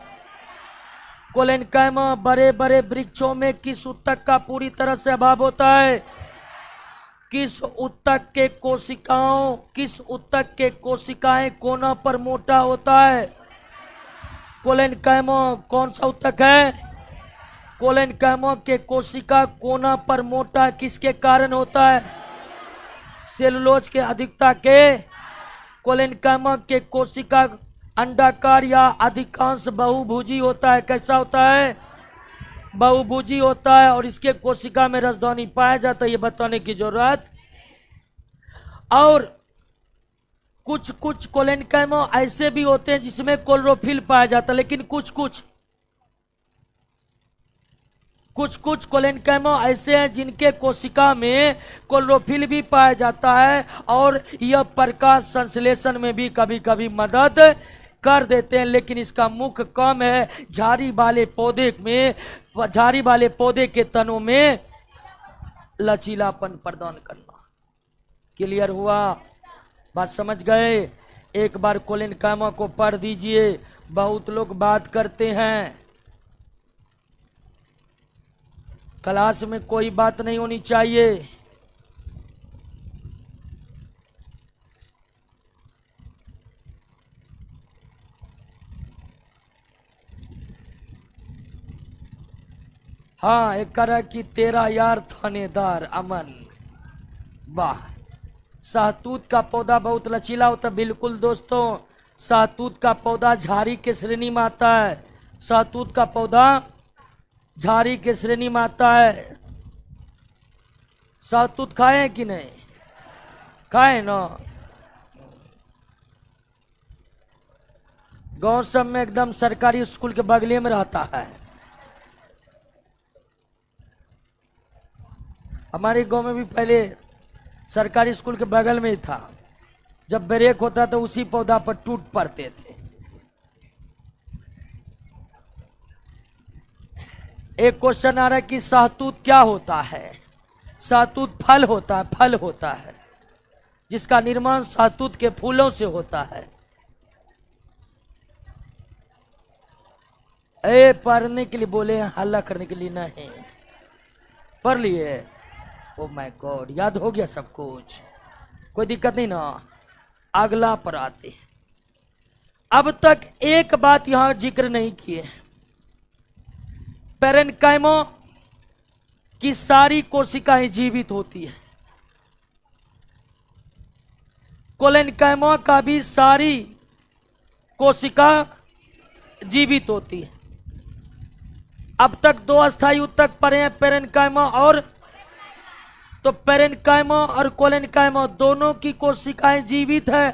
[SPEAKER 1] कोलेनकाइमा बड़े बड़े वृक्षों में किस ऊतक का पूरी तरह से अभाव होता है? किस ऊतक के कोशिकाओं, किस ऊतक के कोशिकाएं कोना पर मोटा होता है? कोलेनकाइमा कौन सा ऊतक है? कोलेनकाइमा के कोशिका कोना पर मोटा किसके कारण होता है? सेलुलोज के अधिकता के। कोलेनकाइमा के कोशिका अंडाकार या अधिकांश बहुभुजी होता है। कैसा होता है? बहुभुजी होता है, और इसके कोशिका में रसदानी पाया जाता है, ये बताने की जरूरत। और कुछ कुछ कोलेनकाइमा ऐसे भी होते हैं जिसमें क्लोरोफिल पाया जाता है, लेकिन कुछ कुछ कुछ कुछ कोलेनकाइमा ऐसे हैं जिनके कोशिका में क्लोरोफिल भी पाया जाता है और यह प्रकाश संश्लेषण में भी कभी कभी मदद कर देते हैं, लेकिन इसका मुख्य काम है झाड़ी वाले पौधे के तनों में लचीलापन प्रदान करना। क्लियर हुआ? बात समझ गए? एक बार कोलेनकाइमा को पढ़ दीजिए। बहुत लोग बात करते हैं क्लास में कोई बात नहीं होनी चाहिए। हाँ, एक करा कि तेरा यार थानेदार अमन। वाह, सहतूत का पौधा बहुत लचीला होता है। बिल्कुल दोस्तों, सहतूत का पौधा झाड़ी के श्रेणी में आता है। सहतूत का पौधा झाड़ी के श्रेणी में आता है। सहतूत खाए हैं कि नहीं? खाए ना? गांव सब में एकदम सरकारी स्कूल के बगले में रहता है। हमारे गांव में भी पहले सरकारी स्कूल के बगल में ही था। जब ब्रेक होता तो उसी पौधा पर टूट पड़ते थे। एक क्वेश्चन आ रहा है कि सहतूत क्या होता है? सहतूत फल होता है जिसका निर्माण सहतूत के फूलों से होता है। पढ़ने के लिए बोले, हल्ला करने के लिए नहीं। पढ़ लिए? ओ माय गॉड, याद हो गया सब कुछ, कोई दिक्कत नहीं ना। अगला पर आते। अब तक एक बात यहां जिक्र नहीं किए, पेरेन्काइमा की सारी कोशिकाएं जीवित होती है। कोलेनकाइमा का भी सारी कोशिका जीवित होती है। अब तक दो अस्थायी उत्तक पढ़े हैं, पेरेन्काइमा और, तो पेरेन्काइमा और कोलेनकाइमा दोनों की कोशिकाएं जीवित है,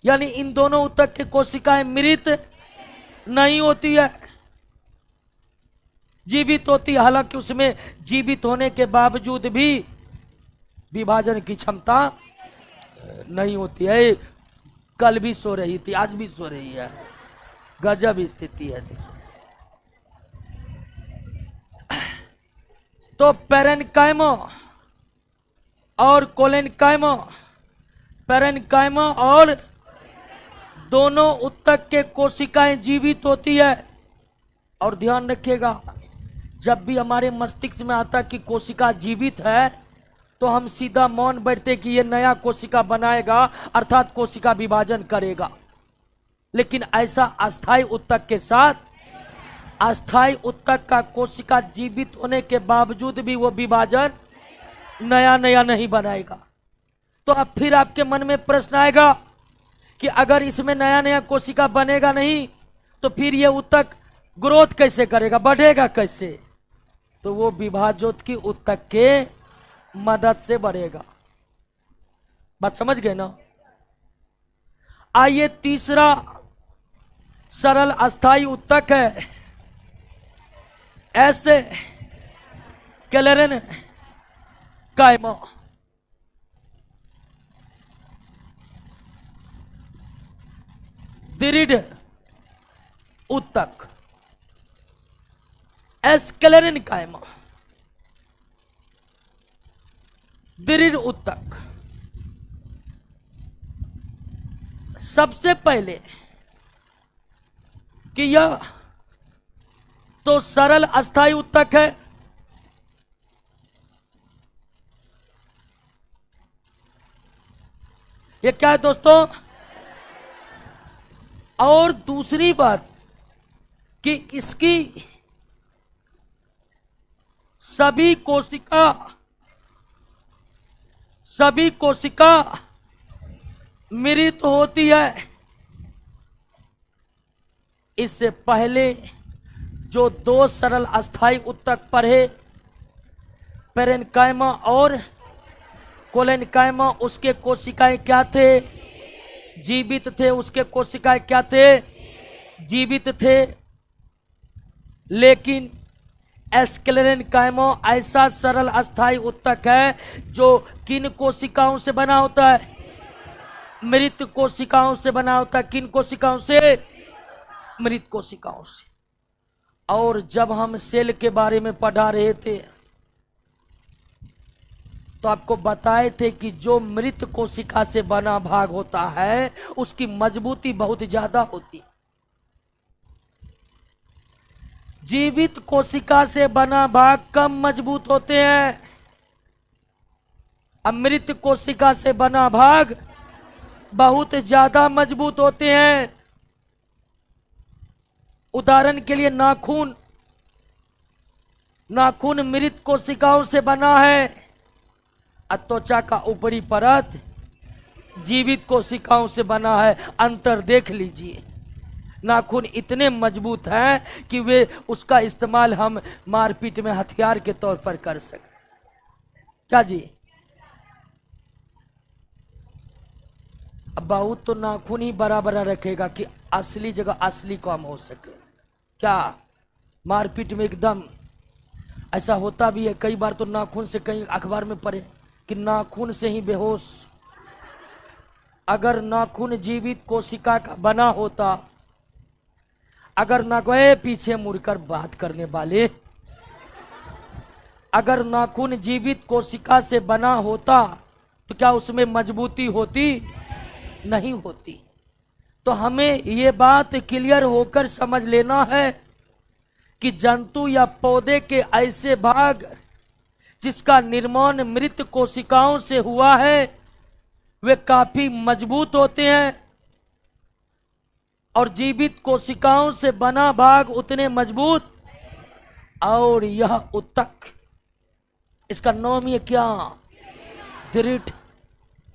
[SPEAKER 1] यानी इन दोनों उत्तक की कोशिकाएं मृत नहीं होती है, जीवित होती है। हालांकि उसमें जीवित होने के बावजूद भी विभाजन की क्षमता नहीं होती है। कल भी सो रही थी, आज भी सो रही है। गजब स्थिति है। तो पेरेन्काइमा और कोलेनकाइमा, पेरेन्काइमा और दोनों उत्तक के कोशिकाएं जीवित होती है। और ध्यान रखिएगा, जब भी हमारे मस्तिष्क में आता कि कोशिका जीवित है तो हम सीधा मान बैठते कि ये नया कोशिका बनाएगा, अर्थात कोशिका विभाजन करेगा। लेकिन ऐसा अस्थायी उत्तक के साथ, अस्थायी उत्तक का कोशिका जीवित होने के बावजूद भी वो विभाजन नया नहीं बनाएगा। तो अब फिर आपके मन में प्रश्न आएगा कि अगर इसमें नया कोशिका बनेगा नहीं तो फिर ये उत्तक ग्रोथ कैसे करेगा, बढ़ेगा कैसे? तो वो विभाजित की उत्तक के मदद से बढ़ेगा। बात समझ गए ना? आइए, तीसरा सरल अस्थायी उत्तक है ऐसे कोलेनकाइमा। दृढ़ उत्तक एस्केलेरेनकाइमा, दृढ़ उत्तक। सबसे पहले कि यह तो सरल अस्थायी उत्तक है, ये क्या है दोस्तों? और दूसरी बात कि इसकी सभी कोशिका मृत होती है। इससे पहले जो दो सरल अस्थायी उत्तक पढ़े, पेरेन्काइमा और कोलेनकाइमा, उसके कोशिकाएं क्या थे? जीवित थे। उसके कोशिकाएं क्या थे? जीवित थे। लेकिन एस्क्लेरेनकाइमा ऐसा सरल अस्थायी उत्तक है जो किन कोशिकाओं से बना होता है? मृत कोशिकाओं से बना होता है। किन कोशिकाओं से? मृत कोशिकाओं से। और जब हम सेल के बारे में पढ़ा रहे थे तो आपको बताए थे कि जो मृत कोशिका से बना भाग होता है उसकी मजबूती बहुत ज्यादा होती है। जीवित कोशिका से बना भाग कम मजबूत होते हैं, अमृत कोशिका से बना भाग बहुत ज्यादा मजबूत होते हैं। उदाहरण के लिए नाखून, नाखून मृत कोशिकाओं से बना है। त्वचा का ऊपरी परत जीवित कोशिकाओं से बना है। अंतर देख लीजिए। नाखून इतने मजबूत हैं कि वे उसका इस्तेमाल हम मारपीट में हथियार के तौर पर कर सकते। क्या जी? अब बहुत तो नाखून ही बड़ा बड़ा रखेगा कि असली जगह असली काम हो सके। क्या मारपीट में एकदम ऐसा होता भी है? कई बार तो नाखून से, कहीं अखबार में पढ़े कि नाखून से ही बेहोश। अगर नाखून जीवित कोशिका का बना होता, अगर नाखून पीछे मुड़कर बात करने वाले, अगर नाखून जीवित कोशिका से बना होता तो क्या उसमें मजबूती होती? नहीं होती। तो हमें ये बात क्लियर होकर समझ लेना है कि जंतु या पौधे के ऐसे भाग जिसका निर्माण मृत कोशिकाओं से हुआ है वे काफी मजबूत होते हैं और जीवित कोशिकाओं से बना भाग उतने मजबूत। और यह उत्तक, इसका नाम ये क्या? दृढ़।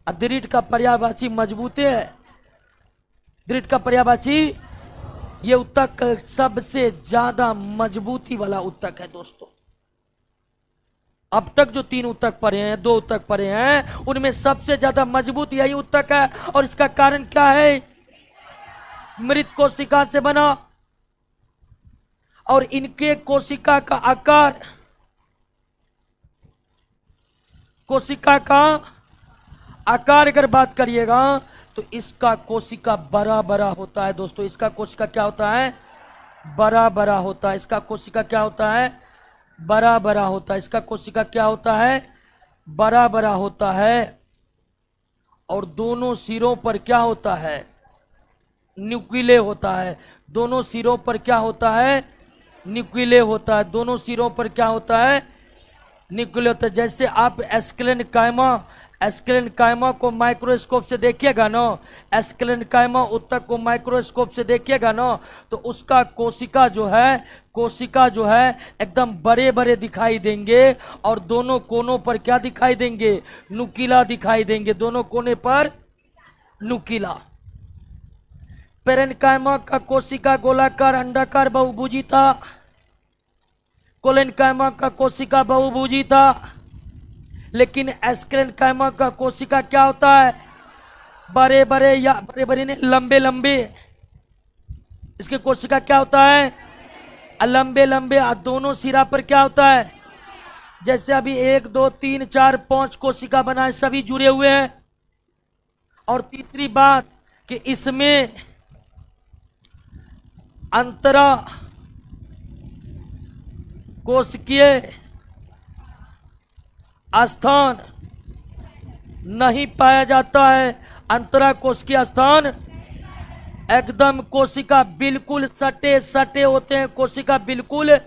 [SPEAKER 1] दृढ़ का पर्यायवाची मजबूत है। दृढ़ का पर्यायवाची, ये उत्तक सबसे ज्यादा मजबूती वाला उत्तक है दोस्तों। अब तक जो 3 उत्तक पढ़े हैं, 2 उत्तक पढ़े हैं, उनमें सबसे ज्यादा मजबूत यही उत्तक है। और इसका कारण क्या है? मृत कोशिका से बना। और इनके कोशिका का आकार, कोशिका का आकार अगर बात करिएगा तो इसका कोशिका बड़ा बड़ा होता है दोस्तों। इसका कोशिका क्या होता है? बड़ा बड़ा होता है। इसका कोशिका क्या होता है? बड़ा बड़ा होता है। इसका कोशिका क्या होता है? बड़ा बड़ा होता है। और दोनों सिरों पर क्या होता है? न्यूक्लिये होता है। दोनों सिरों पर क्या होता है? न्यूक्लिये होता है। दोनों सिरों पर क्या होता है? न्यूक्लिये होता है। जैसे आप एस्क्लेरेनकाइमा को माइक्रोस्कोप से देखिएगा ना, एस्क्लेरेनकाइमा उत्तक को माइक्रोस्कोप से देखिएगा ना, तो उसका कोशिका जो है एकदम बड़े बड़े दिखाई देंगे। और दोनों कोनों पर क्या दिखाई देंगे? नुकीला दिखाई देंगे। दोनों कोने पर नुकीला। पेरेन्काइमा का कोशिका गोलाकार अंडाकार बहुभुजी था। कोलेनकाइमा का कोशिका बहुभुजी था। लेकिन एस्क्लेरेनकाइमा का कोशिका क्या होता है? बड़े बड़े, या बड़े बड़े ने लंबे लंबे। इसके कोशिका क्या होता है? लंबे लंबे। दोनों सिरा पर क्या होता है? जैसे अभी 1 2 3 4 5 कोशिका बनाए, सभी जुड़े हुए हैं। और तीसरी बात कि इसमें अंतरा कोशिकीय स्थान नहीं पाया जाता है। अंतरा कोशिकीय स्थान एकदम कोशिका बिल्कुल सटे सटे होते हैं। कोशिका बिल्कुल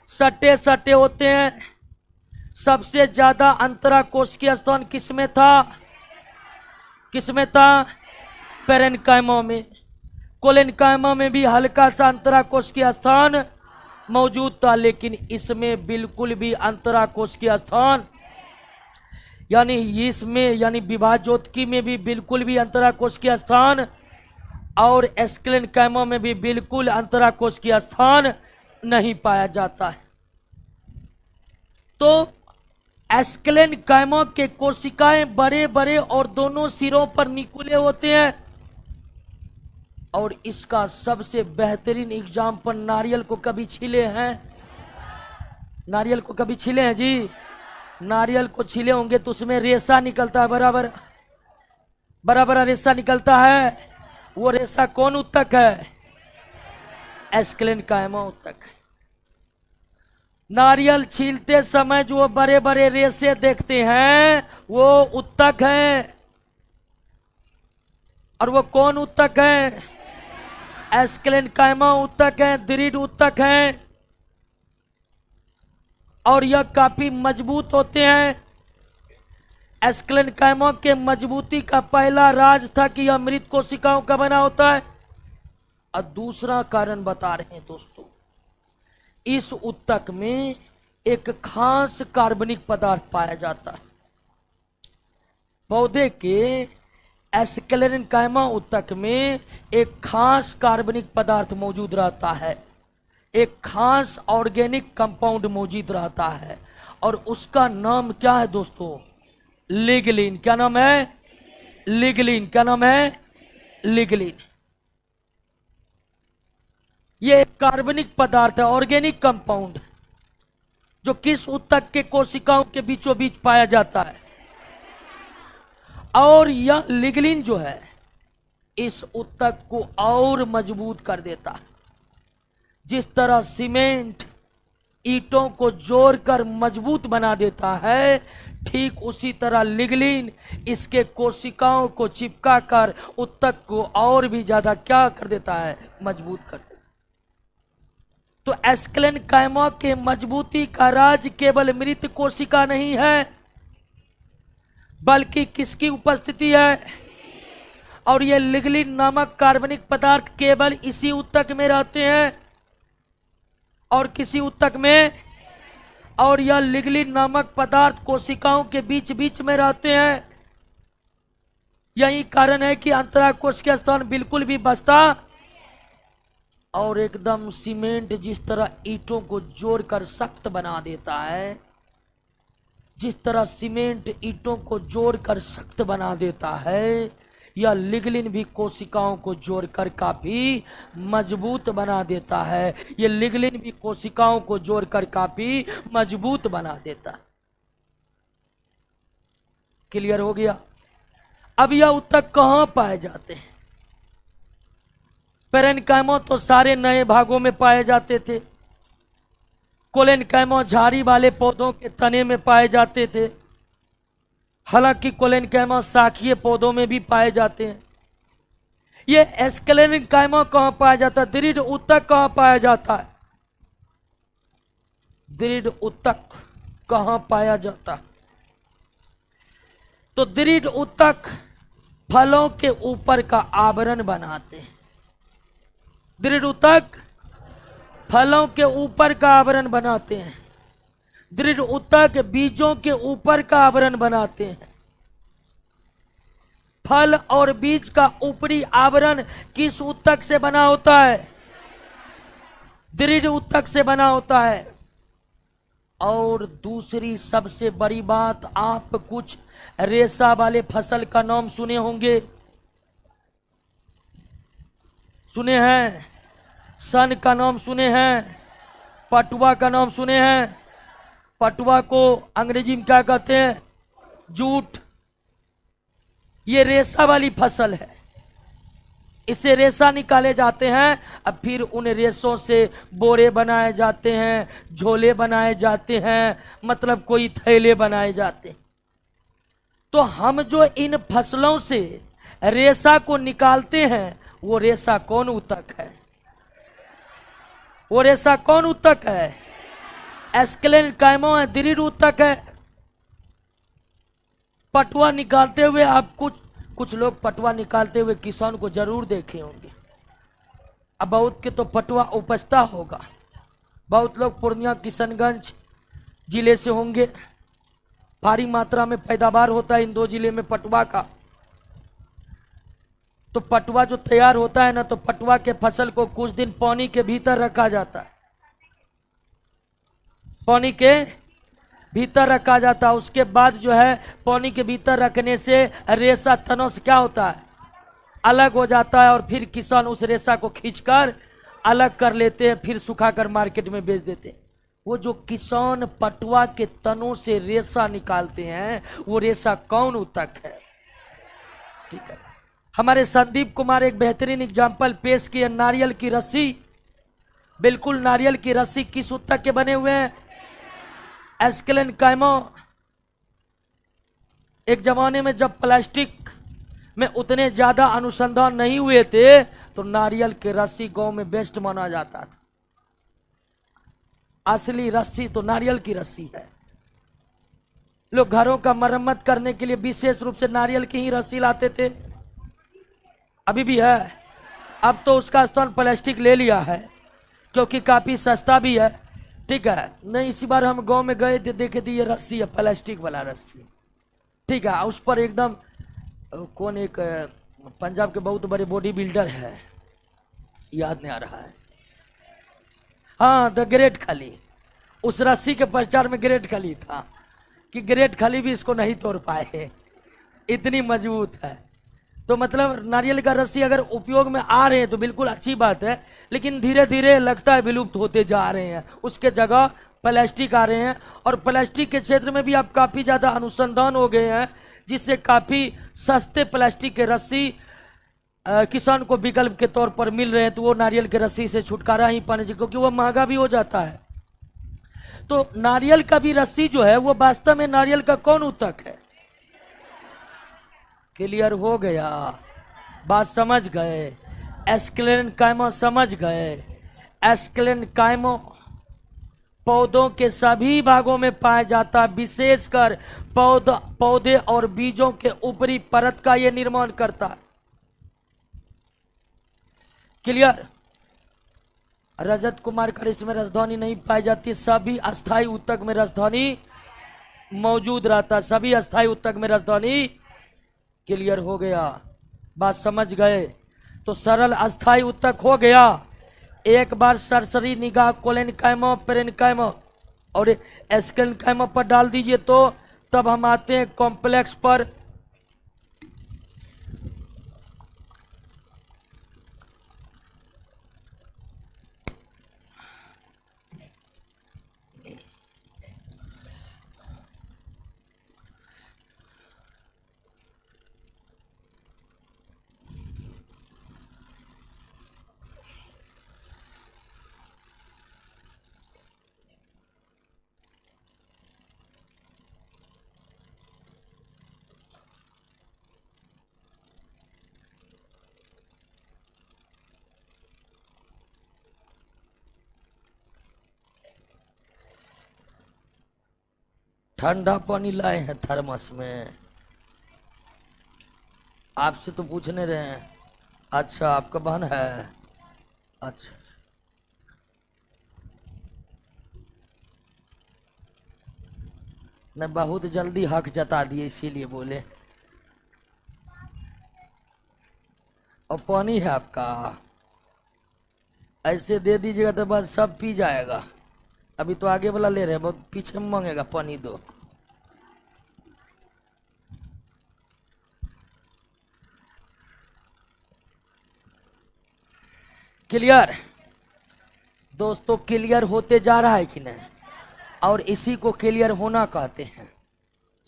[SPEAKER 1] सटे सटे होते हैं। सबसे ज्यादा अंतरा कोशिकीय स्थान किसमें था? किसमें था? पेरेन्काइमा में। कोलेनकाइमा में भी हल्का सा अंतरा कोशिकीय स्थान मौजूद था, लेकिन इसमें बिल्कुल भी अंतरा कोशिकीय स्थान, यानी विभाजोत्की में भी बिल्कुल भी अंतरा कोशिकीय स्थान, और एस्क्लेरेनकाइमा में भी बिल्कुल अंतरा कोशिकीय स्थान नहीं पाया जाता है। तो एस्क्लेरेनकाइमा के कोशिकाएं बड़े बड़े और दोनों सिरों पर न्यूक्लिये होते हैं। और इसका सबसे बेहतरीन एग्जाम्पल, नारियल को कभी छीले हैं? नारियल को कभी छीले हैं जी? नारियल को छीले होंगे तो उसमें रेशा निकलता है, बराबर बराबर रेशा निकलता है। वो रेशा कौन उत्तक है? एस्क्लेनकाइमा उत्तक। नारियल छीलते समय जो बड़े बड़े रेशे देखते हैं वो उत्तक है। और वो कौन उत्तक है? एस्क्लेनकाइमा उत्तक है, दृढ़ उत्तक है। और यह काफी मजबूत होते हैं। एस्क्लेनकाइमा के मजबूती का पहला राज था कि यह मृत कोशिकाओं का बना होता है। और दूसरा कारण बता रहे हैं दोस्तों, इस उत्तक में एक खास कार्बनिक पदार्थ पाया जाता है। पौधे के एस्क्लेनकाइमा उत्तक में एक खास कार्बनिक पदार्थ मौजूद रहता है, एक खास ऑर्गेनिक कंपाउंड मौजूद रहता है। और उसका नाम क्या है दोस्तों? लिग्लिन। क्या नाम है? लिग्लिन। क्या नाम है? लिग्लिन। ये एक कार्बनिक पदार्थ है, ऑर्गेनिक कंपाउंड, जो किस उत्तक के कोशिकाओं के बीचों बीच पाया जाता है। और यह लिग्लिन जो है इस उत्तक को और मजबूत कर देता है। जिस तरह सीमेंट ईंटों को जोड़कर मजबूत बना देता है, ठीक उसी तरह लिग्लिन इसके कोशिकाओं को चिपका कर उत्तक को और भी ज्यादा क्या कर देता है? मजबूत कर देता है। तो एस्क्लेनकाइमा के मजबूती का राज केवल मृत कोशिका नहीं है, बल्कि किसकी उपस्थिति है? और ये लिग्लिन नामक कार्बनिक पदार्थ केवल इसी उत्तक में रहते हैं और किसी उत्तक में। और यह लिग्लिन नामक पदार्थ कोशिकाओं के बीच बीच में रहते हैं। यही कारण है कि अंतराकोश के स्थान बिल्कुल भी बसता और एकदम सीमेंट जिस तरह ईंटों को जोड़कर सख्त बना देता है, जिस तरह सीमेंट ईंटों को जोड़कर सख्त बना देता है, यह लिग्लिन भी कोशिकाओं को जोड़कर काफी मजबूत बना देता है। यह लिग्लिन भी कोशिकाओं को जोड़कर काफी मजबूत बना देता है। क्लियर हो गया? अब यह उत्तक कहां पाए जाते हैं? पेरेनकाइमा तो सारे नए भागों में पाए जाते थे। कोलेनकाइमा झाड़ी वाले पौधों के तने में पाए जाते थे। हालांकि कोलेनकाइमा शाखीय पौधों में भी पाए जाते हैं। ये एस्क्लेनकाइमा कहां पाया जाता है? दृढ़ उत्तक कहां पाया जाता है? दृढ़ उत्तक कहां पाया जाता है? तो दृढ़ उत्तक फलों के ऊपर का आवरण बनाते हैं। दृढ़ उत्तक फलों के ऊपर का आवरण बनाते हैं। दृढ़ उत्तक बीजों के ऊपर का आवरण बनाते हैं। फल और बीज का ऊपरी आवरण किस उत्तक से बना होता है? दृढ़ उत्तक से बना होता है। और दूसरी सबसे बड़ी बात, आप कुछ रेशा वाले फसल का नाम सुने होंगे, सुने हैं? सन का नाम सुने हैं? पटुआ का नाम सुने हैं? पटुआ को अंग्रेजी में क्या कहते हैं? जूट। ये रेशा वाली फसल है। इससे रेशा निकाले जाते हैं, अब फिर उन रेशों से बोरे बनाए जाते हैं, झोले बनाए जाते हैं, मतलब कोई थैले बनाए जाते हैं। तो हम जो इन फसलों से रेशा को निकालते हैं, वो रेशा कौन उत्तक है? वो रेशा कौन उत्तक है? एस्क्लेनकाइमा है, दृढ़ उत्तक है। पटुआ निकालते हुए आप कुछ लोग पटुआ निकालते हुए किसान को जरूर देखे होंगे। अब बहुत के तो पटुआ उपजता होगा, बहुत लोग पूर्णिया किशनगंज जिले से होंगे। भारी मात्रा में पैदावार होता है इन दो जिले में पटुआ का। तो पटुआ जो तैयार होता है ना, तो पटुआ के फसल को कुछ दिन पानी के भीतर रखा जाता है, पानी के भीतर रखा जाता है। उसके बाद जो है पानी के भीतर रखने से रेशा तनों से क्या होता है? अलग हो जाता है और फिर किसान उस रेशा को खींचकर अलग कर लेते हैं, फिर सुखाकर मार्केट में बेच देते हैं। वो जो किसान पटुआ के तनों से रेशा निकालते हैं, वो रेशा कौन ऊतक है? ठीक है, हमारे संदीप कुमार एक बेहतरीन एग्जाम्पल पेश किए, नारियल की रस्सी। बिल्कुल, नारियल की रस्सी किस ऊतक के बने हुए हैं? एस्केलेन कायमो। एक जमाने में जब प्लास्टिक में उतने ज्यादा अनुसंधान नहीं हुए थे, तो नारियल की रस्सी गांव में बेस्ट माना जाता था। असली रस्सी तो नारियल की रस्सी है। लोग घरों का मरम्मत करने के लिए विशेष रूप से नारियल की ही रस्सी लाते थे, अभी भी है। अब तो उसका स्थान प्लास्टिक ले लिया है, क्योंकि काफी सस्ता भी है। ठीक है, नहीं इसी बार हम गांव में गए थे, देखे थे ये रस्सी है, प्लास्टिक वाला रस्सी। ठीक है, उस पर एकदम कौन एक पंजाब के बहुत बड़े बॉडी बिल्डर है, याद नहीं आ रहा है, हाँ द ग्रेट खली। उस रस्सी के प्रचार में ग्रेट खली था कि ग्रेट खली भी इसको नहीं तोड़ पाए, इतनी मजबूत है। तो मतलब नारियल का रस्सी अगर उपयोग में आ रहे हैं तो बिल्कुल अच्छी बात है, लेकिन धीरे धीरे लगता है विलुप्त होते जा रहे हैं। उसके जगह प्लास्टिक आ रहे हैं, और प्लास्टिक के क्षेत्र में भी अब काफी ज्यादा अनुसंधान हो गए हैं, जिससे काफी सस्ते प्लास्टिक के रस्सी किसान को विकल्प के तौर पर मिल रहे हैं। तो वो नारियल के रस्सी से छुटकारा ही पाने चाहिए, क्योंकि वो महंगा भी हो जाता है। तो नारियल का भी रस्सी जो है वो वास्तव में नारियल का कौन ऊतक है? क्लियर हो गया? बात समझ गए? एस्केलेन कायमो समझ गए? एस्केलेन कायमो पौधों के सभी भागों में पाया जाता है, विशेषकर पौधे और बीजों के ऊपरी परत का यह निर्माण करता है। क्लियर? रजत कुमार कर इसमें राजधानी नहीं पाई जाती, सभी अस्थायी ऊतक में राजधानी मौजूद रहता है, सभी अस्थायी ऊतक में राजधानी। क्लियर हो गया? बात समझ गए? तो सरल अस्थायी ऊतक हो गया। एक बार सरसरी निगाह कोलेनकाइमो, पेरेनकाइमो और एस्केलेनकाइमो पर डाल दीजिए, तो तब हम आते हैं कॉम्प्लेक्स पर। ठंडा पानी लाए हैं थर्मस में, आपसे तो पूछने रहे हैं। अच्छा, आपका बहन है? अच्छा, न बहुत जल्दी हक जता दिए इसीलिए बोले। और पानी है आपका? ऐसे दे दीजिएगा तो बस सब पी जाएगा। अभी तो आगे वाला ले रहे हैं, बहुत पीछे में मांगेगा पानी दो। क्लियर दोस्तों? क्लियर होते जा रहा है कि नहीं? और इसी को क्लियर होना कहते हैं।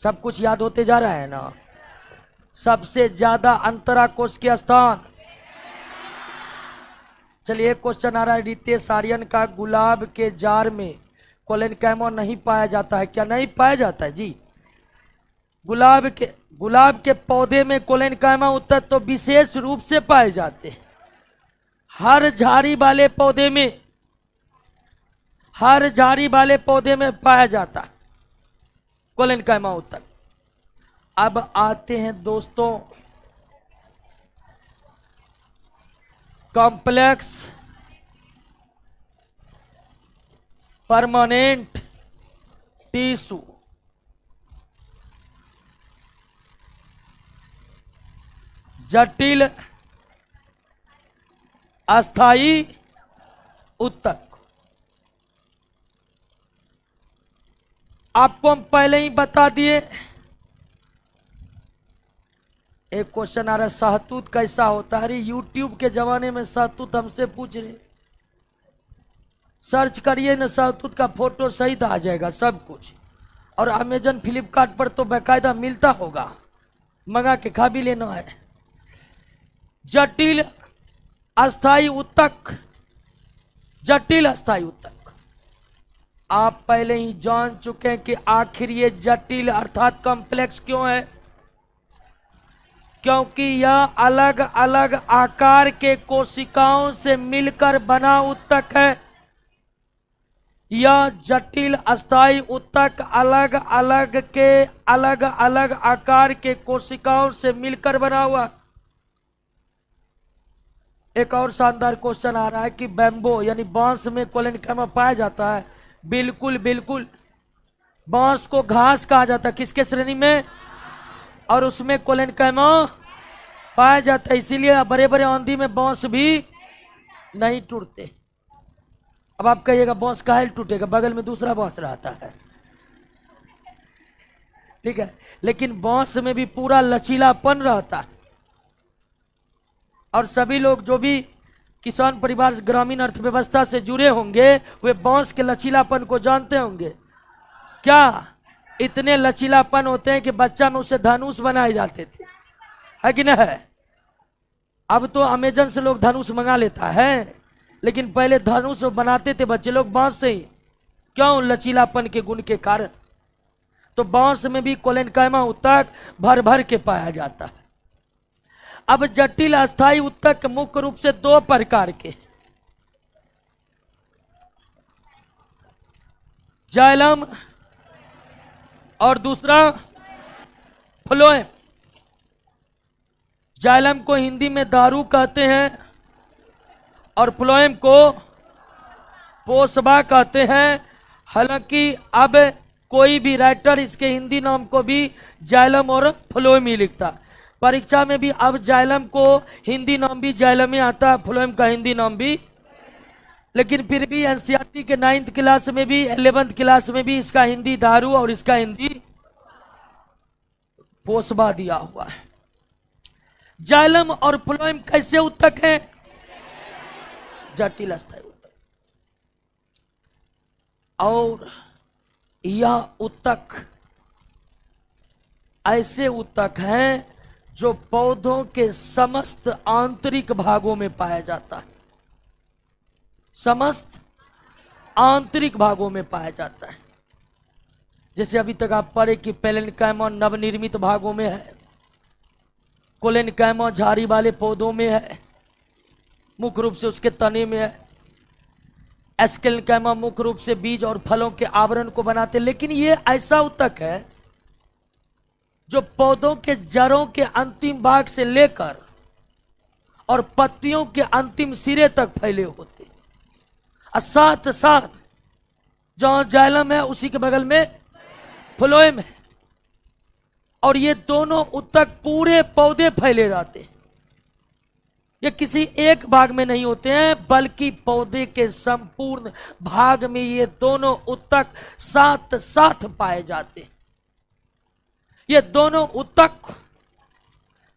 [SPEAKER 1] सब कुछ याद होते जा रहा है ना? सबसे ज्यादा अंतरा कोश के स्थान। चलिए क्वेश्चन आ रहा है, रितेश आर्यन का गुलाब के जार में कोलेनकाइमो नहीं पाया जाता है, क्या नहीं पाया जाता है जी? गुलाब के पौधे में कोलेनकाइमो ऊतक तो विशेष रूप से पाए जाते हैं। हर झाड़ी वाले पौधे में पाया जाता है कोलेनकाइमो ऊतक। अब आते हैं दोस्तों कॉम्प्लेक्स परमानेंट टिश्यू। जटिल अस्थाई ऊतक। आपको हम पहले ही बता दिए, एक क्वेश्चन आ रहा है, सहतूत कैसा होता है? अरे यूट्यूब के जमाने में सहतूत हमसे पूछ रहे, सर्च करिए ना, सहतूत का फोटो सहित आ जाएगा सब कुछ। और अमेजन फ्लिपकार्ट पर तो बाकायदा मिलता होगा, मंगा के खा भी लेना है। जटिल अस्थाई उत्तक, जटिल अस्थाई उत्तक, आप पहले ही जान चुके हैं कि आखिर ये जटिल अर्थात कॉम्प्लेक्स क्यों है। क्योंकि यह अलग अलग आकार के कोशिकाओं से मिलकर बना उत्तक है। यह जटिल अस्थाई उत्तक अलग अलग आकार के कोशिकाओं से मिलकर बना हुआ। एक और शानदार क्वेश्चन आ रहा है कि बैम्बो यानी बांस में कोलेनकाइमा पाया जाता है? बिल्कुल बिल्कुल, बांस को घास कहा जाता है, किसके श्रेणी में? और उसमें कोलेनकाइमा पाया जाता है, इसीलिए बड़े बड़े आंधी में बांस भी नहीं टूटते। अब आप कहिएगा बांस काहे टूटेगा, बगल में दूसरा बांस रहता है, ठीक है, लेकिन बांस में भी पूरा लचीलापन रहता है। और सभी लोग जो भी किसान परिवार ग्रामीण अर्थव्यवस्था से जुड़े होंगे वे बांस के लचीलापन को जानते होंगे। क्या इतने लचीलापन होते हैं कि बच्चा में उससे धनुष बनाए जाते थे, है कि नहीं है? अब तो अमेजन से लोग धनुष मंगा लेता है, लेकिन पहले धनुष बनाते थे बच्चे लोग बांस से ही। क्यों? लचीलापन के गुण के कारण। तो बांस में भी कोलेनकाइमा उत्तक भर भर के पाया जाता है। अब जटिल अस्थाई उत्तक मुख्य रूप से दो प्रकार के, जाइलम और दूसरा फ्लोएम। जाइलम को हिंदी में दारू कहते हैं और फ्लोएम को पोसबा कहते हैं। हालांकि अब कोई भी राइटर इसके हिंदी नाम को भी जाइलम और फ्लोएम ही लिखता है। परीक्षा में भी अब जाइलम को हिंदी नाम भी जाइलम ही आता है, फ्लोएम का हिंदी नाम भी। लेकिन फिर भी एनसीईआरटी के 9th क्लास में भी 11th क्लास में भी इसका हिंदी दारू और इसका हिंदी पोसबा दिया हुआ है। जाइलम और फ्लोएम कैसे उत्तक हैं? जटिल अस्थाई उत्तक। और यह उत्तक ऐसे उत्तक हैं जो पौधों के समस्त आंतरिक भागों में पाया जाता है, समस्त आंतरिक भागों में पाया जाता है। जैसे अभी तक आप पढ़े कि पेलेनकाइमा नवनिर्मित भागों में है, कोलेनकाइमा झाड़ी वाले पौधों में है, मुख्य रूप से उसके तने में है। एस्केलेनकाइमा मुख्य रूप से बीज और फलों के आवरण को बनाते। लेकिन ये ऐसा उत्तक है जो पौधों के जड़ों के अंतिम भाग से लेकर और पत्तियों के अंतिम सिरे तक फैले होते, और साथ साथ जहां जाइलम है उसी के बगल में फ्लोएम है। और ये दोनों उत्तक पूरे पौधे फैले रहते, ये किसी एक भाग में नहीं होते हैं, बल्कि पौधे के संपूर्ण भाग में ये दोनों उत्तक साथ साथ पाए जाते। ये दोनों उत्तक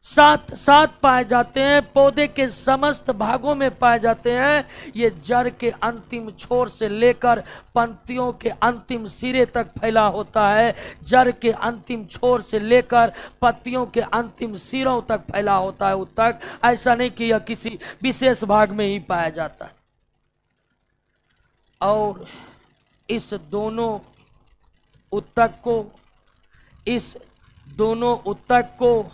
[SPEAKER 1] साथ साथ पाए जाते हैं, पौधे के समस्त भागों में पाए जाते हैं। ये जड़ के अंतिम छोर से लेकर पंक्तियों के अंतिम सिरे तक फैला होता है, जड़ के अंतिम छोर से लेकर पत्तियों के अंतिम सिरों तक फैला होता है उत्तक। ऐसा नहीं कि यह किसी विशेष भाग में ही पाया जाता है। और इस दोनों उत्तक को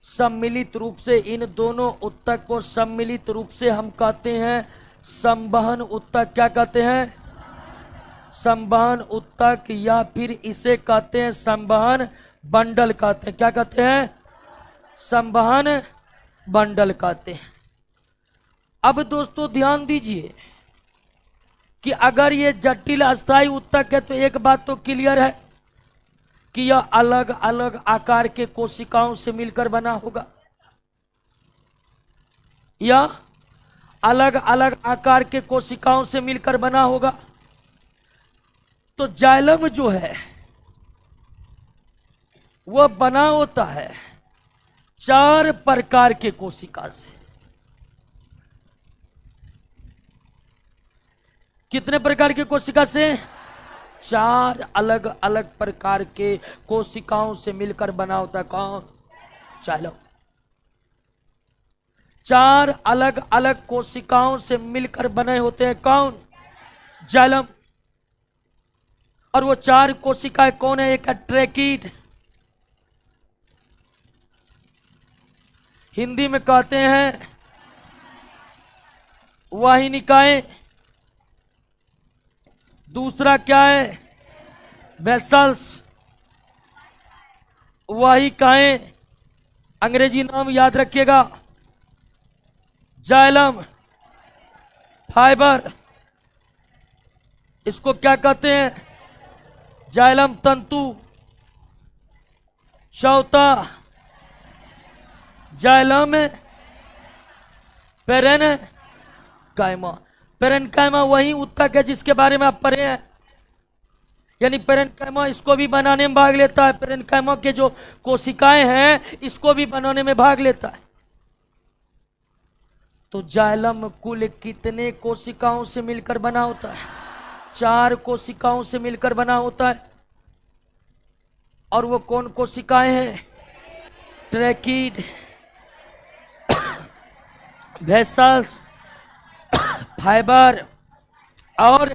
[SPEAKER 1] सम्मिलित रूप से, इन दोनों उत्तक को सम्मिलित रूप से हम कहते हैं संवहन उत्तक। क्या कहते हैं? संवहन उत्तक, या फिर इसे कहते हैं संवहन बंडल कहते हैं। क्या कहते हैं? संवहन बंडल कहते हैं। अब दोस्तों ध्यान दीजिए कि अगर ये जटिल अस्थाई उत्तक है तो एक बात तो क्लियर है कि यह अलग अलग आकार के कोशिकाओं से मिलकर बना होगा। यह अलग अलग आकार के कोशिकाओं से मिलकर बना होगा। तो जाइलम जो है वह बना होता है 4 प्रकार के कोशिका से। कितने प्रकार के कोशिका से? 4 अलग अलग प्रकार के कोशिकाओं से मिलकर बना होता है कौन? जाइलम। 4 अलग अलग कोशिकाओं से मिलकर बने होते हैं कौन? जाइलम। और वो 4 कोशिकाएं कौन है? एक है ट्रैकीड, हिंदी में कहते हैं वाहिनिकाएं। दूसरा क्या है? वेसल्स, वाहिकाएं। अंग्रेजी नाम याद रखिएगा, जाइलम, फाइबर। इसको क्या कहते हैं? जाइलम तंतु, चौथा जाइलम पेरेनकाइमा। पेरेनकाइमा वही उत्तक है जिसके बारे में आप पढ़े हैं, यानी पेरेनकाइमा इसको भी बनाने में भाग लेता है। पेरेनकाइमा के जो कोशिकाएं हैं इसको भी बनाने में भाग लेता है। तो जाइलम कुल कितने कोशिकाओं से मिलकर बना होता है? 4 कोशिकाओं से मिलकर बना होता है। और वो कौन कोशिकाएं हैं? ट्रैकीड, वेसल्स, फाइबर और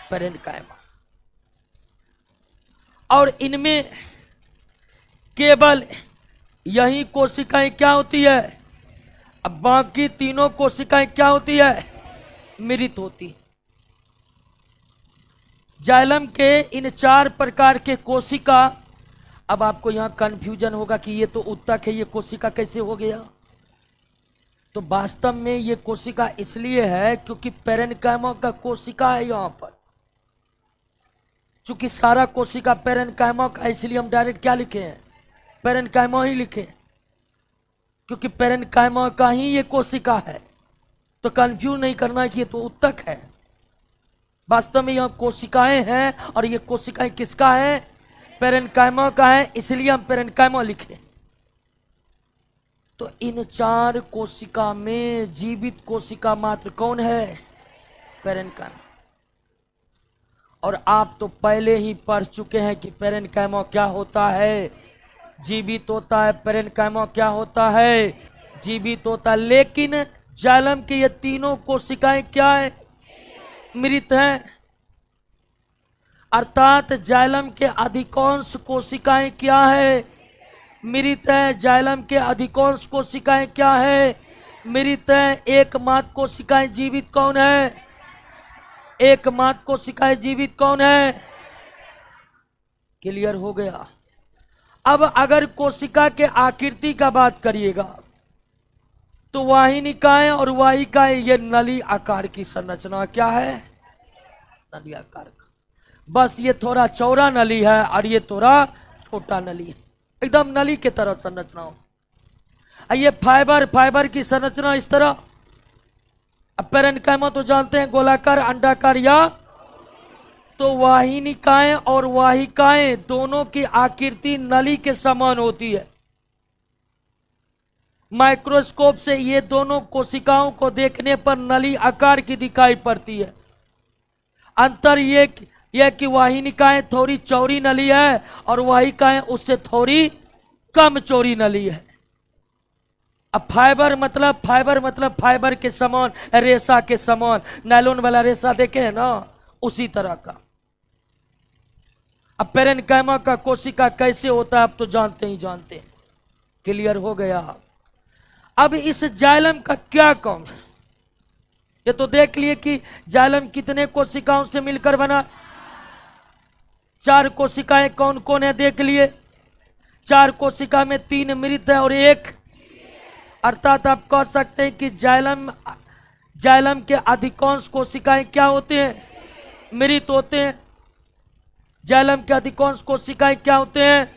[SPEAKER 1] पेरेनकाइमा। और इनमें केवल यही कोशिकाएं क्या होती है? अब बाकी तीनों कोशिकाएं क्या होती है? मृत होती। जाइलम के इन 4 प्रकार के कोशिका, अब आपको यहां कंफ्यूजन होगा कि ये तो उत्तक है, ये कोशिका कैसे हो गया? तो वास्तव में ये कोशिका इसलिए है क्योंकि पेरेनकाइमा का कोशिका है यहां पर। चूंकि सारा कोशिका पेरेनकाइमा का, इसलिए हम डायरेक्ट क्या लिखे हैं? पेरेनकाइमा ही लिखे, क्योंकि पेरेनकाइमा का ही ये कोशिका है। तो कंफ्यूज नहीं करना कि ये तो उत्तक है। वास्तव में यहां कोशिकाएं हैं और ये कोशिकाएं किसका है? पेरेनकाइमा का है, इसलिए हम पेरेनकाइमा लिखे। तो इन 4 कोशिका में जीवित कोशिका मात्र कौन है? पेरेनकाइमा। और आप तो पहले ही पढ़ चुके हैं कि पेरेनकाइमा क्या होता है? जीवित होता है। पेरेनकाइमा क्या होता है? जीवित होता है। लेकिन जाइलम के ये तीनों कोशिकाएं क्या है? मृत हैं। अर्थात जाइलम के अधिकांश कोशिकाएं क्या है? मृत है। जाइलम के अधिकांश कोशिकाएं क्या है? मृत है। एकमात्र कोशिकाएं जीवित कौन है? एकमात्र कोशिकाएं जीवित कौन है? क्लियर हो गया? अब अगर कोशिका के आकृति का बात करिएगा तो वाहिनिकाएं और वाहिकाएं, ये नली आकार की संरचना क्या है? नली आकार का। बस ये थोड़ा चौड़ा नली है और ये थोड़ा छोटा नली है, एकदम नली के तरह संरचना हो। ये फाइबर की संरचना इस तरह। अब पेरेनकाइमा तो जानते हैं गोलाकार, अंडाकार या। तो वाहिनिकाएं और वाहिकाएं दोनों की आकृति नली के समान होती है। माइक्रोस्कोप से ये दोनों कोशिकाओं को देखने पर नली आकार की दिखाई पड़ती है। अंतर ये कि वाहिनिकाएं थोड़ी चौड़ी नली है और वाहिकाएं उससे थोड़ी कम चौड़ी नली है। अब फाइबर मतलब फाइबर के समान, रेशा के समान, नायलॉन वाला रेशा देखे हैं ना, उसी तरह का। अब पेरेनकाइमा का कोशिका कैसे होता है आप तो जानते ही जानते हैं। क्लियर हो गया? अब इस जाइलम का क्या काम है? ये तो देख लिए कि जाइलम कितने कोशिकाओं से मिलकर बना। 4 कोशिकाएं कौन कौन है देख लिए। 4 कोशिका में 3 मृत है और 1, अर्थात आप कह सकते हैं कि जाइलम के अधिकांश कोशिकाएं क्या होते हैं? मृत होते हैं। जाइलम के अधिकांश कोशिकाएं क्या होते हैं?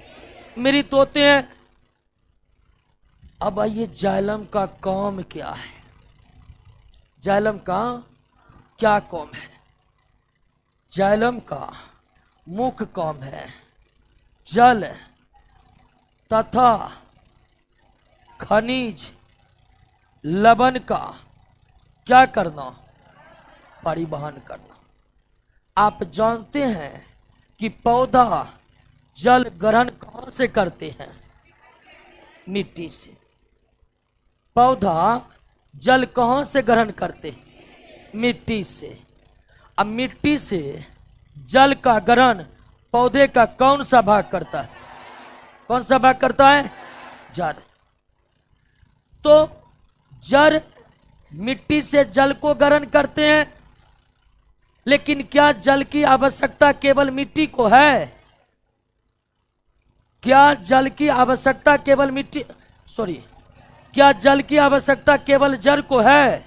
[SPEAKER 1] मृत होते हैं। अब आइए जाइलम का काम क्या है? जाइलम का क्या काम है? जाइलम का मुख्य काम है जल तथा खनिज लवण का क्या करना, परिवहन करना। आप जानते हैं कि पौधा जल ग्रहण कहां से करते हैं, मिट्टी से। पौधा जल कहां से ग्रहण करते हैं, मिट्टी से। अब मिट्टी से जल का ग्रहण पौधे का कौन सा भाग करता है, कौन सा भाग करता है, जड़। तो जड़ मिट्टी से जल को ग्रहण करते हैं, लेकिन क्या जल की आवश्यकता केवल मिट्टी को है, क्या जल की आवश्यकता केवल क्या जल की आवश्यकता केवल जड़ को है,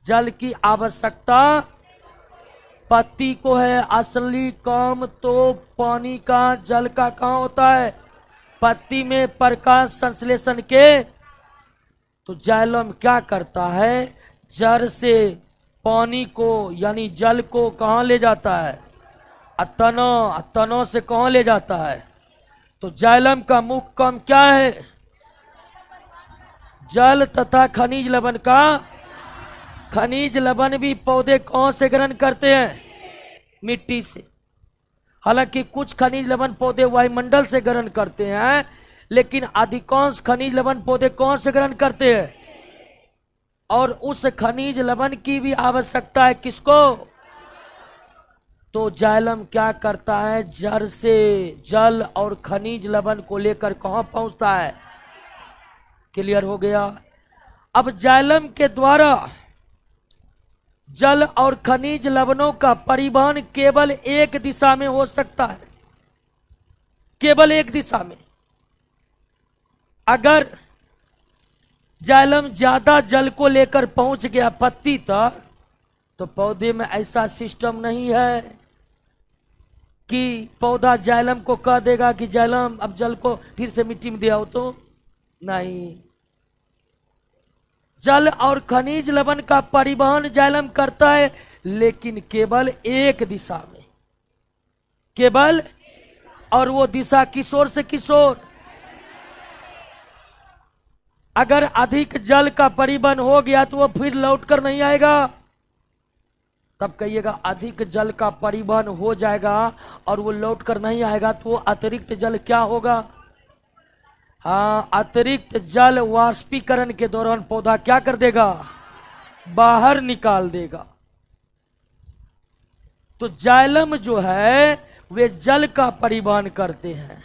[SPEAKER 1] जल की आवश्यकता पत्ती को है। असली काम तो पानी का, जल का कहां होता है, पत्ती में प्रकाश संश्लेषण के। तो जाइलम क्या करता है, जड़ से पानी को यानी जल को कहां ले जाता है, तनों से कहां ले जाता है। तो जाइलम का मुख्य काम क्या है, जल तथा खनिज लवण का। खनिज लवण भी पौधे कहां से ग्रहण करते हैं, मिट्टी से। हालांकि कुछ खनिज लवण पौधे वायुमंडल से ग्रहण करते हैं, लेकिन अधिकांश खनिज लवण पौधे कौन से ग्रहण करते हैं, और उस खनिज लवण की भी आवश्यकता है किसको। तो जाइलम क्या करता है, जड़ से जल और खनिज लवण को लेकर कहां पहुंचता है। क्लियर हो गया। अब जाइलम के द्वारा जल और खनिज लवणों का परिवहन केवल एक दिशा में हो सकता है, केवल एक दिशा में। अगर जाइलम ज्यादा जल को लेकर पहुंच गया पत्ती तक, तो पौधे में ऐसा सिस्टम नहीं है कि पौधा जाइलम को कह देगा कि जाइलम अब जल को फिर से मिट्टी में दिया हो, तो नहीं। जल और खनिज लवण का परिवहन जाइलम करता है, लेकिन केवल एक दिशा में, केवल, और वो दिशा किशोर से किशोर। अगर अधिक जल का परिवहन हो गया तो वो फिर लौटकर नहीं आएगा। तब कहिएगा अधिक जल का परिवहन हो जाएगा और वो लौटकर नहीं आएगा, तो वो अतिरिक्त जल क्या होगा, हाँ, अतिरिक्त जल वाष्पीकरण के दौरान पौधा क्या कर देगा, बाहर निकाल देगा। तो जाइलम जो है वे जल का परिवहन करते हैं,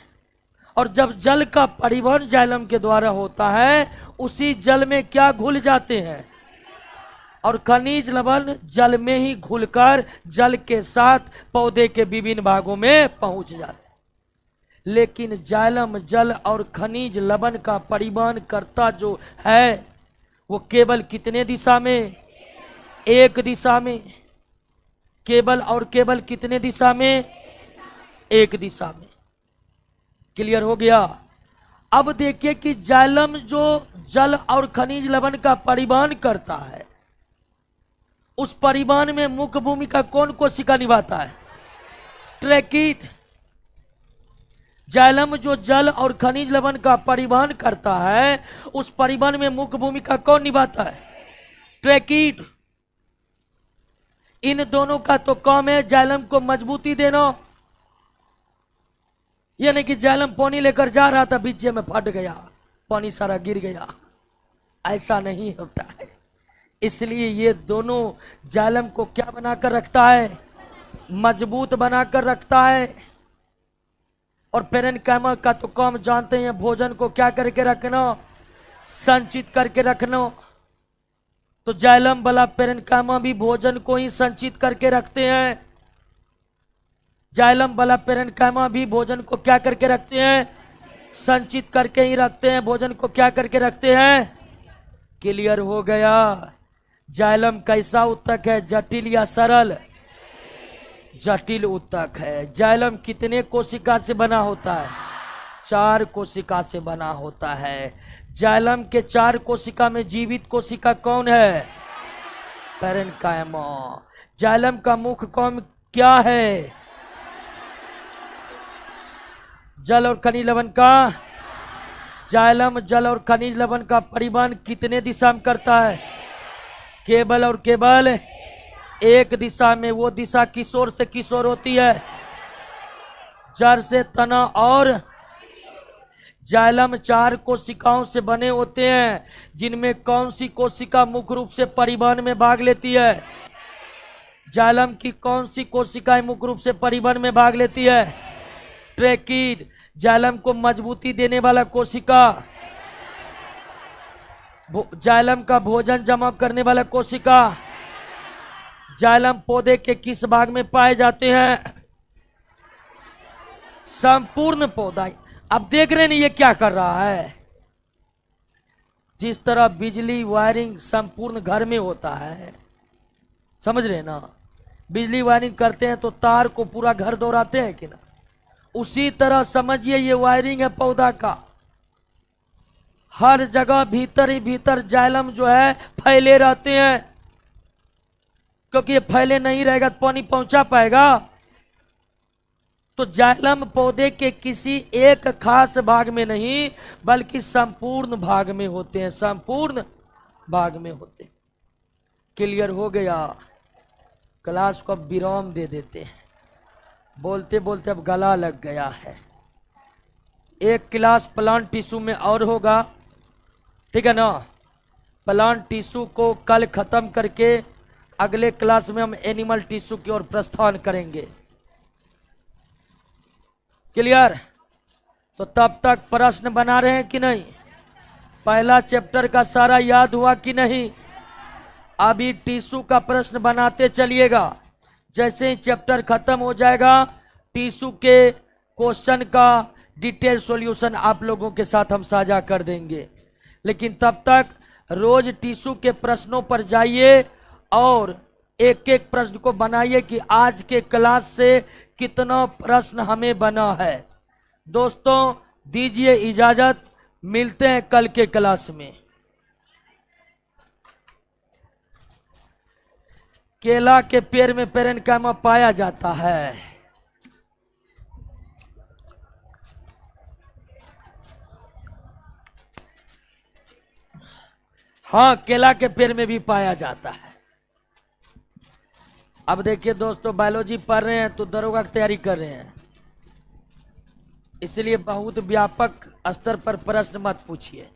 [SPEAKER 1] और जब जल का परिवहन जाइलम के द्वारा होता है, उसी जल में क्या घुल जाते हैं, और खनिज लवण जल में ही घुलकर जल के साथ पौधे के विभिन्न भागों में पहुंच जाते हैं। लेकिन जाइलम जल और खनिज लवण का परिवहन करता जो है, वो केवल कितने दिशा में, एक दिशा में, केवल और केवल कितने दिशा में, एक दिशा में। क्लियर हो गया। अब देखिए कि जाइलम जो जल और खनिज लवण का परिवहन करता है, उस परिवहन में मुख्य भूमिका कौन कोशिका निभाता है, ट्रैकिड। जाइलम जो जल और खनिज लवण का परिवहन करता है, उस परिवहन में मुख्य भूमिका कौन निभाता है, ट्रैकिड। इन दोनों का तो काम है जाइलम को मजबूती देना। यह नहीं कि जाइलम पानी लेकर जा रहा था, बीच में फट गया, पानी सारा गिर गया, ऐसा नहीं होता है। इसलिए ये दोनों जाइलम को क्या बनाकर रखता है, मजबूत बनाकर रखता है। और पेरेन्काइमा का तो काम जानते हैं, भोजन को क्या करके रखना, संचित करके रखना। तो जाइलम वाला पेरेन्काइमा भी भोजन को ही संचित करके रखते हैं। जाइलम वाला पेरेन्काइमा भी भोजन को क्या करके रखते हैं, संचित करके ही रखते हैं। भोजन को क्या करके रखते हैं, क्लियर हो गया। जाइलम कैसा ऊतक है, जटिल या सरल, जटिल ऊतक है। जाइलम कितने कोशिका से बना होता है, 4 कोशिका से बना होता है। जाइलम के 4 कोशिका में जीवित कोशिका कौन है, पेरेन्काइमा। जाइलम का मुख्य काम क्या है, जल और खनिज लवण का। जाइलम जल और खनिज लवण का परिवहन कितने दिशा में करता है? केवल और केवल एक दिशा में। वो दिशा किशोर से किशोर होती है, जड़ से तना। और जाइलम 4 कोशिकाओं से बने होते हैं, जिनमें कौन सी कोशिका मुख्य रूप से परिवहन में भाग लेती है? जाइलम की कौन सी कोशिकाएं मुख्य रूप से परिवहन में भाग लेती है? ट्रेकीड। जाइलम को मजबूती देने वाला कोशिका। जाइलम का भोजन जमा करने वाला कोशिका। जाइलम पौधे के किस भाग में पाए जाते हैं? संपूर्ण पौधा। अब देख रहे हैं ये क्या कर रहा है? जिस तरह बिजली वायरिंग संपूर्ण घर में होता है, समझ रहे ना? बिजली वायरिंग करते हैं तो तार को पूरा घर दोहराते हैं कि ना? उसी तरह समझिए ये वायरिंग है पौधा का। हर जगह भीतर ही भीतर जाइलम जो है फैले रहते हैं, क्योंकि ये फैले नहीं रहेगा तो पानी पहुंचा पाएगा। तो जाइलम पौधे के किसी एक खास भाग में नहीं, बल्कि संपूर्ण भाग में होते हैं, संपूर्ण भाग में होते हैं। क्लियर हो गया? क्लास को अब विराम दे देते हैं, बोलते बोलते अब गला लग गया है। एक क्लास प्लांट टिश्यू में और होगा, ठीक है ना? प्लांट टिश्यू को कल खत्म करके अगले क्लास में हम एनिमल टिश्यू की ओर प्रस्थान करेंगे। क्लियर? तो तब तक प्रश्न बना रहे हैं कि नहीं? पहला चैप्टर का सारा याद हुआ कि नहीं? अभी टिश्यू का प्रश्न बनाते चलिएगा। जैसे ही चैप्टर खत्म हो जाएगा, टिश्यू के क्वेश्चन का डिटेल सॉल्यूशन आप लोगों के साथ हम साझा कर देंगे। लेकिन तब तक रोज टिश्यू के प्रश्नों पर जाइए और एक एक प्रश्न को बनाइए कि आज के क्लास से कितना प्रश्न हमें बना है। दोस्तों दीजिए इजाजत, मिलते हैं कल के क्लास में। केला के पेड़ में पेरेन्काइमा पाया जाता है। हाँ, केला के पेड़ में भी पाया जाता है। अब देखिए दोस्तों, बायोलॉजी पढ़ रहे हैं तो दरोगा की तैयारी कर रहे हैं, इसलिए बहुत व्यापक स्तर पर प्रश्न मत पूछिए।